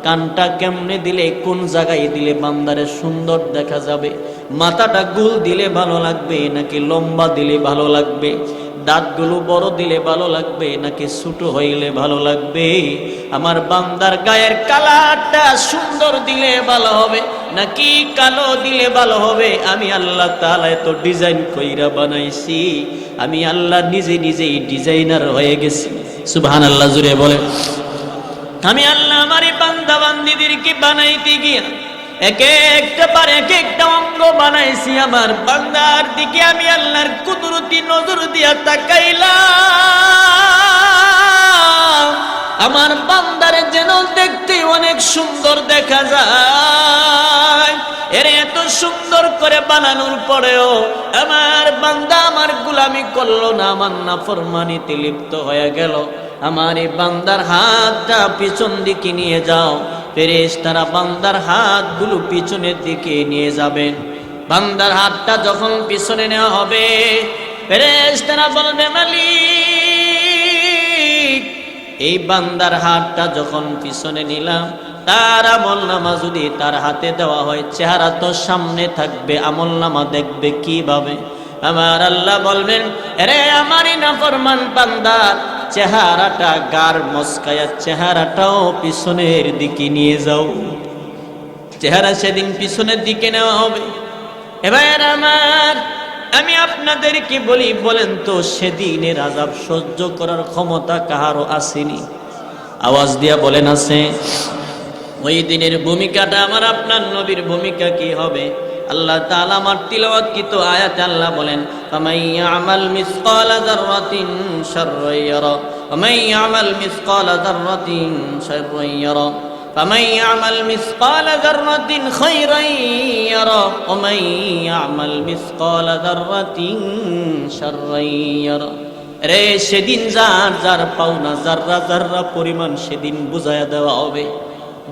কানটা কেমনে দিলে, কোন জায়গায় দিলে বান্দারে সুন্দর দেখা যাবে? মাথাটা গোল দিলে ভালো লাগবে নাকি লম্বা দিলে ভালো লাগবে? দাঁতগুলো বড় দিলে ভালো লাগবে নাকি ছোট হইলে ভালো লাগবে? আমার বান্দার গায়ের কালারটা সুন্দর দিলে ভালো হবে নাকি কালো দিলে ভালো হবে? আমি আল্লাহ তাআলা এত ডিজাইন কইরা বানাইছি, আমি আল্লাহ নিজে নিজেই ডিজাইনার হয়ে গেছি। সুবহানাল্লাহ জুড়ে বলে। আমি আল্লাহ আমার এই বান্দা বান্দীদেরকে বানাইতে গিয়া এক একটা অঙ্গ বানাইছি। আমার বান্দার দিকে আমি আল্লাহর কুদরতি নজর দিয়া তাকাইলাম, আমার বান্দারে যেন দেখতে অনেক সুন্দর দেখা যায়। এর এত সুন্দর করে বানানোর পরেও আমার বান্দা আমার গোলামি করলো না, আমার নাফরমানিতে লিপ্ত হয়ে গেল। আমার এই বান্দার হাতটা পিছন দিকে নিয়ে যাও। ফেরেশতারা বান্দার হাতগুলো পিছনের দিকে নিয়ে যাবেন। বান্দার হাতটা যখন পিছনে নেওয়া হবে, ফেরেশতারা বলবে মালিক এই বান্দার হাতটা যখন পিছনে নিলাম, তার আমলনামা যদি তার হাতে দেওয়া হয়, চেহারা তো সামনে থাকবে, আমলনামা দেখবে কিভাবে? আমার আল্লাহ বলবেন, আরে আমারই নাফরমান বান্দার চেহারাটা গার মস্কায়া চেহারাটাও পিছনের দিকে নিয়ে যাও। চেহারা সেদিন পিছনের দিকে নেওয়া হবে। এবার আমার আমি আপনাদেরকে বলি, বলেন তো সেদিনের আযাব সহ্য করার ক্ষমতা কাহারও আসেনি? আওয়াজ দিয়া বলেন আছে? ওই দিনের ভূমিকাটা আমার আপনার নবীর ভূমিকা কি হবে? আল্লাহ তাআলা আমার তিলাওয়াতকৃত আয়াতে আল্লাহ বলেন, ফামাইয়ামাল মিসকালা যাররাতিন শাররান ইয়ারা ওয়ামাইয়ামাল মিসকালা যাররাতিন শাররান ইয়ারা ফামাইয়ামাল মিসকালা যাররাতিন খায়রান ইয়ারা ওয়ামাইয়ামাল মিসকালা যাররাতিন শাররান ইয়ারা। রে সেদিন যার যার পাওনা যাররা যাররা পরিমাণ সেদিন বুঝায়া দেওয়া হবে।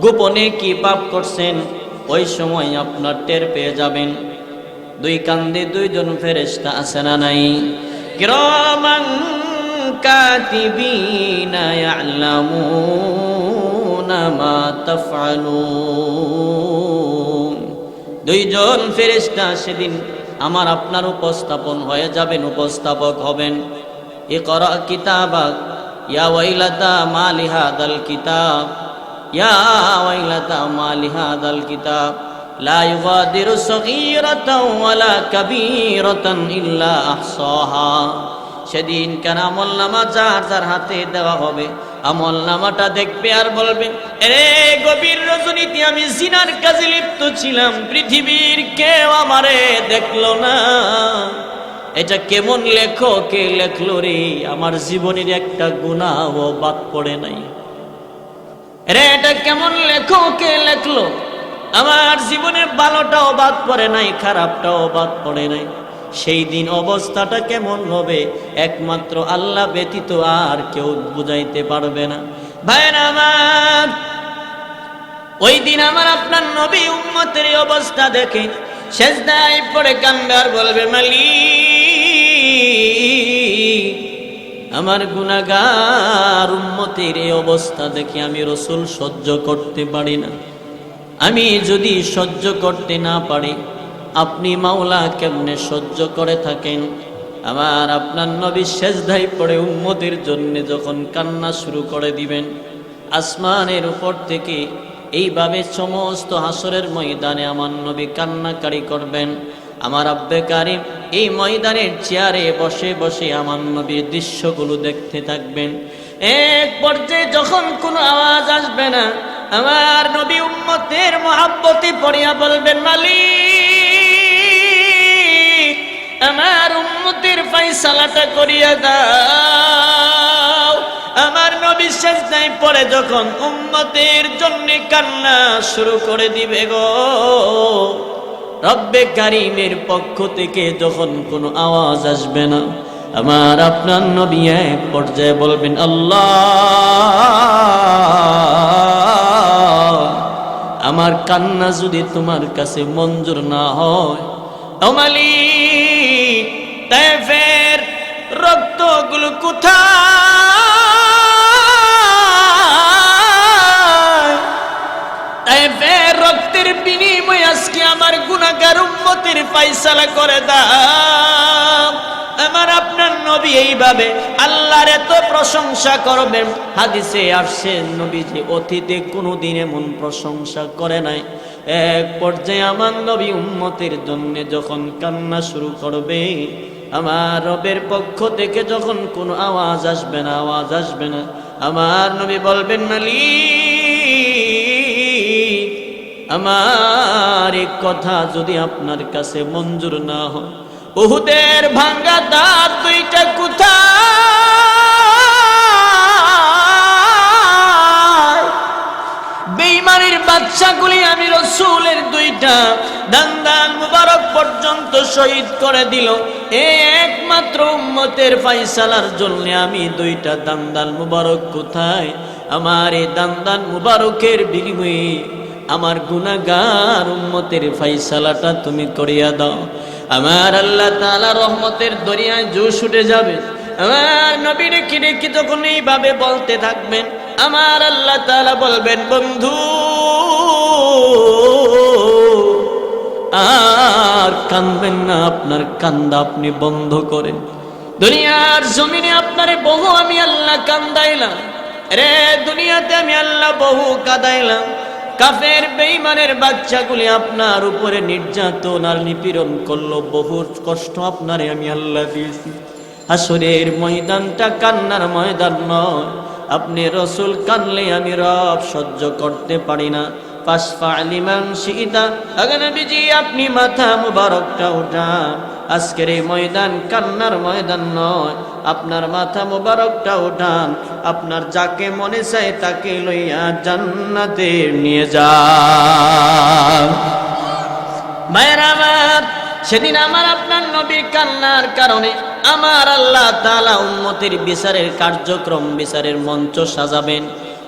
গোপনে কি পাপ করছেন ওই সময় আপনার টের পেয়ে যাবেন। দুই কান্দে দুইজন ফেরেশতা আছে না নাই? কিরামান কাতিবিনা ইয়ালামুনা মা তাফআলুন। দুইজন ফেরেশতা সেদিন আমার আপনার উপস্থাপন হয়ে যাবেন, উপস্থাপক হবেন। ইকরা কিতাবাক ইয়া ওয়াইলাতা মা লিহাদাল কিতাব, ইয়া ওয়াইলাতা মা লিহাদাল কিতাব লা ইউগাদিরু সগীরাতাও ওয়ালা কাবীরাতান ইল্লা আহসাহা। সেদিন কেন আমলনামা যার যার হাতে দেওয়া হবে, আমলনামাটা দেখবে আর বলবে, এরে গভীর রজনীতে আমি জিনার কাজে লিপ্ত ছিলাম, পৃথিবীর কেউ আমারে দেখলো না। এটা কেমন লেখক কে লেখলো রে, আমার জীবনের একটা গুনাহও বাদ পড়ে নাই। রে এটা কেমন লেখক কে লেখলো, আমার জীবনের ভালোটাও বাদ পড়ে নাই, খারাপটাও বাদ পড়ে নাই। সেই দিন অবস্থাটা কেমন হবে একমাত্র আল্লাহ ব্যতীত আর কেউ বুঝাইতে পারবে না। ভাইরা আমার, ওই দিন আমার আপনার নবী উম্মতের অবস্থা দেখে সেজদায় পড়ে কান্দে আর বলবে, মালিক, আমার গুনাহগার উম্মতের এই অবস্থা দেখে আমি রাসূল সহ্য করতে পারি না। আমি যদি সহ্য করতে না পারি, আপনি মাওলা কেমনে সহ্য করে থাকেন? আমার আপনার নবী সেজদায় পড়ে উম্মতের জন্য যখন কান্না শুরু করে দিবেন, আসমানের উপর থেকে এইভাবে সমস্ত হাসরের ময়দানে আমার নবী কান্নাকারি করবেন। আমার রব্বে কারীম এই ময়দানের চেয়ারে বসে বসে আমার নবীর দৃশ্যগুলো দেখতে থাকবেন। এক পর্যায়ে যখন কোনো আওয়াজ আসবে না, আমার নবী উম্মতের মহাব্বতে পড়িয়া বলবেন, মালিক, আমার উম্মতের ফায়সালাটা করিয়া দাও। আমার নবী সেজদায় পড়ে যখন উম্মতের জন্য কান্না শুরু করে দিবে গো, রব্বে কারীমের পক্ষ থেকে যখন কোনো আওয়াজ আসবে না, আমার আপনার নবী এক পর্যায়ে বলবেন, আল্লাহ, আমার কান্না যদি তোমার কাছে মঞ্জুর না হয়, ও মালিক, তায়েফের রক্তগুলো কোথায়? তায়েফের রক্তের বিনিময়ে আজকে আমার গুনাহগার উম্মতের ফায়সালা করে দাও। আমার আপনার নবী এইভাবে আল্লাহর এত প্রশংসা করবেন। হাদিসে আসছে নবীজি অতীতে কোনোদিন এমন প্রশংসা করে নাই। এক পর্যায়ে আমার নবী উম্মতের জন্য যখন কান্না শুরু করবে, আমার রবের পক্ষ থেকে যখন কোনো আওয়াজ আসবে না, আওয়াজ আসবে না, আমার নবী বলবেন, মালিক, আমার এই কথা যদি আপনার কাছে মঞ্জুর না হয়, উহুদের ভাঙ্গা দাঁত দুইটা কোথায়? বেঈমানের বাচ্চাগুলি আমি রাসূলের দুইটা দান্দান মুবারক পর্যন্ত শহীদ করে দিল। একমাত্র উম্মতের ফায়সালার জন্য আমি দুইটা দান্দান মুবারক কোথায়? আমার এই দান্দান মুবারকের বিনিময়ে আমার গুনাহগার উম্মতের ফায়সালাটা তুমি করিয়া দাও। আমার আল্লাহ তাআলা রহমতের দরিয়ায় জোশ উঠে যাবে। আমার নবী রেখে রেখে যখন এইভাবে বলতে থাকবেন, আমার আল্লাহ তাআলা বলবেন, বন্ধু, আর কাঁদবেন না, আপনার কান্দা আপনি বন্ধ করেন। দুনিয়ার জমিনে আপনারে বহু আমি আল্লাহ কান্দাইলাম রে, দুনিয়াতে আমি আল্লাহ বহু কাঁদাইলাম। কাফের বেঈমানের বাচ্চাগুলি আপনার উপরে নির্যাতন আর নিপীড়ন করলো, বহু কষ্ট আপনারে আমি আল্লাহ দিয়েছি। হাসরের ময়দানটা কান্নার ময়দান নয়। আপনি রাসূল কানলে আমি রব সহ্য করতে পারি না। ফাসফা লিমান শিইতা, আগে নবীজি আপনি মাথা মুবারকটা উঠান। আজকের এই ময়দান কান্নার ময়দান নয়, আপনার মাথা মুবারকটা উঠান। আপনার যাকে মনে চায় তাকে লইয়া জান্নাতে নিয়ে যান। ভাইরা আমার, সেদিন আমার আপনার নবীর কান্নার কারণে আমার আল্লাহ তাআলা উম্মতের বিচারের কার্যক্রম, বিচারের মঞ্চ সাজাবেন।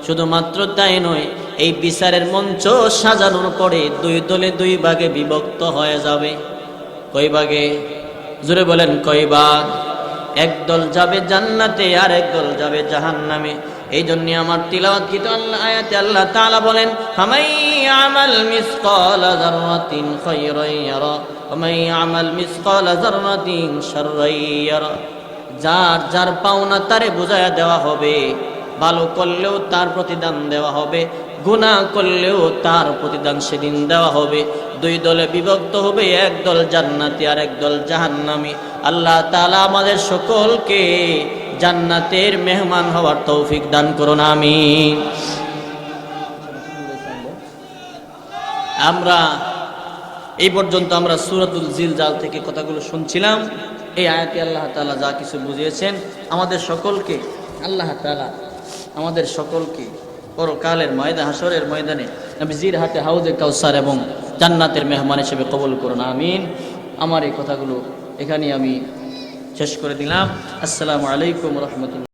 শুধুমাত্র তাই নয়, এই বিচারের মঞ্চ সাজানোর পরে দুই দলে দুই ভাগে বিভক্ত হয়ে যাবে। কয় ভাগে? জোরে বলেন, কয় ভাগ? একদল যাবে জান্নাতে আর একদল যাবে জাহান্নামে। এই জন্য আমার তিলাওয়াত কি তো আল্লাহ আয়াতে আল্লাহ তাআলা বলেন, ফামাই আমাল মিসকালা যাররাতিন খায়রান ইয়ারা ওয়া মান আমাল মিসকালা যাররাতিন শাররান ইয়ারা। যার যার পাওনা তারে বুঝায়া দেওয়া হবে, ভালো করলেও তার প্রতিদান দেওয়া হবে, গুনাহ করলেও তার প্রতিদান সেদিন দেওয়া হবে। দুই দলে বিভক্ত হবে, একদল জান্নাতি আর একদল জাহান্নামী। আল্লাহ তাআলা আমাদের সকলকে জান্নাতের মেহমান হওয়ার তৌফিক দান করুন, আমিন। আমরা এই পর্যন্ত আমরা সূরাতুল জিলজাল থেকে কথাগুলো শুনছিলাম। এই আয়াতে আল্লাহ তাআলা যা কিছু বুঝিয়েছেন আমাদের সকলকে, আল্লাহ তাআলা আমাদের সকলকে পরকালের ময়দানে, হাসরের ময়দানে নবীজির হাতে হাউজে কাউসার এবং জান্নাতের মেহমান হিসেবে কবুল করুন, আমিন। আমার এই কথাগুলো এখানেই আমি শেষ করে দিলাম। আসসালামু আলাইকুম ওয়া রাহমাতুল্লাহ।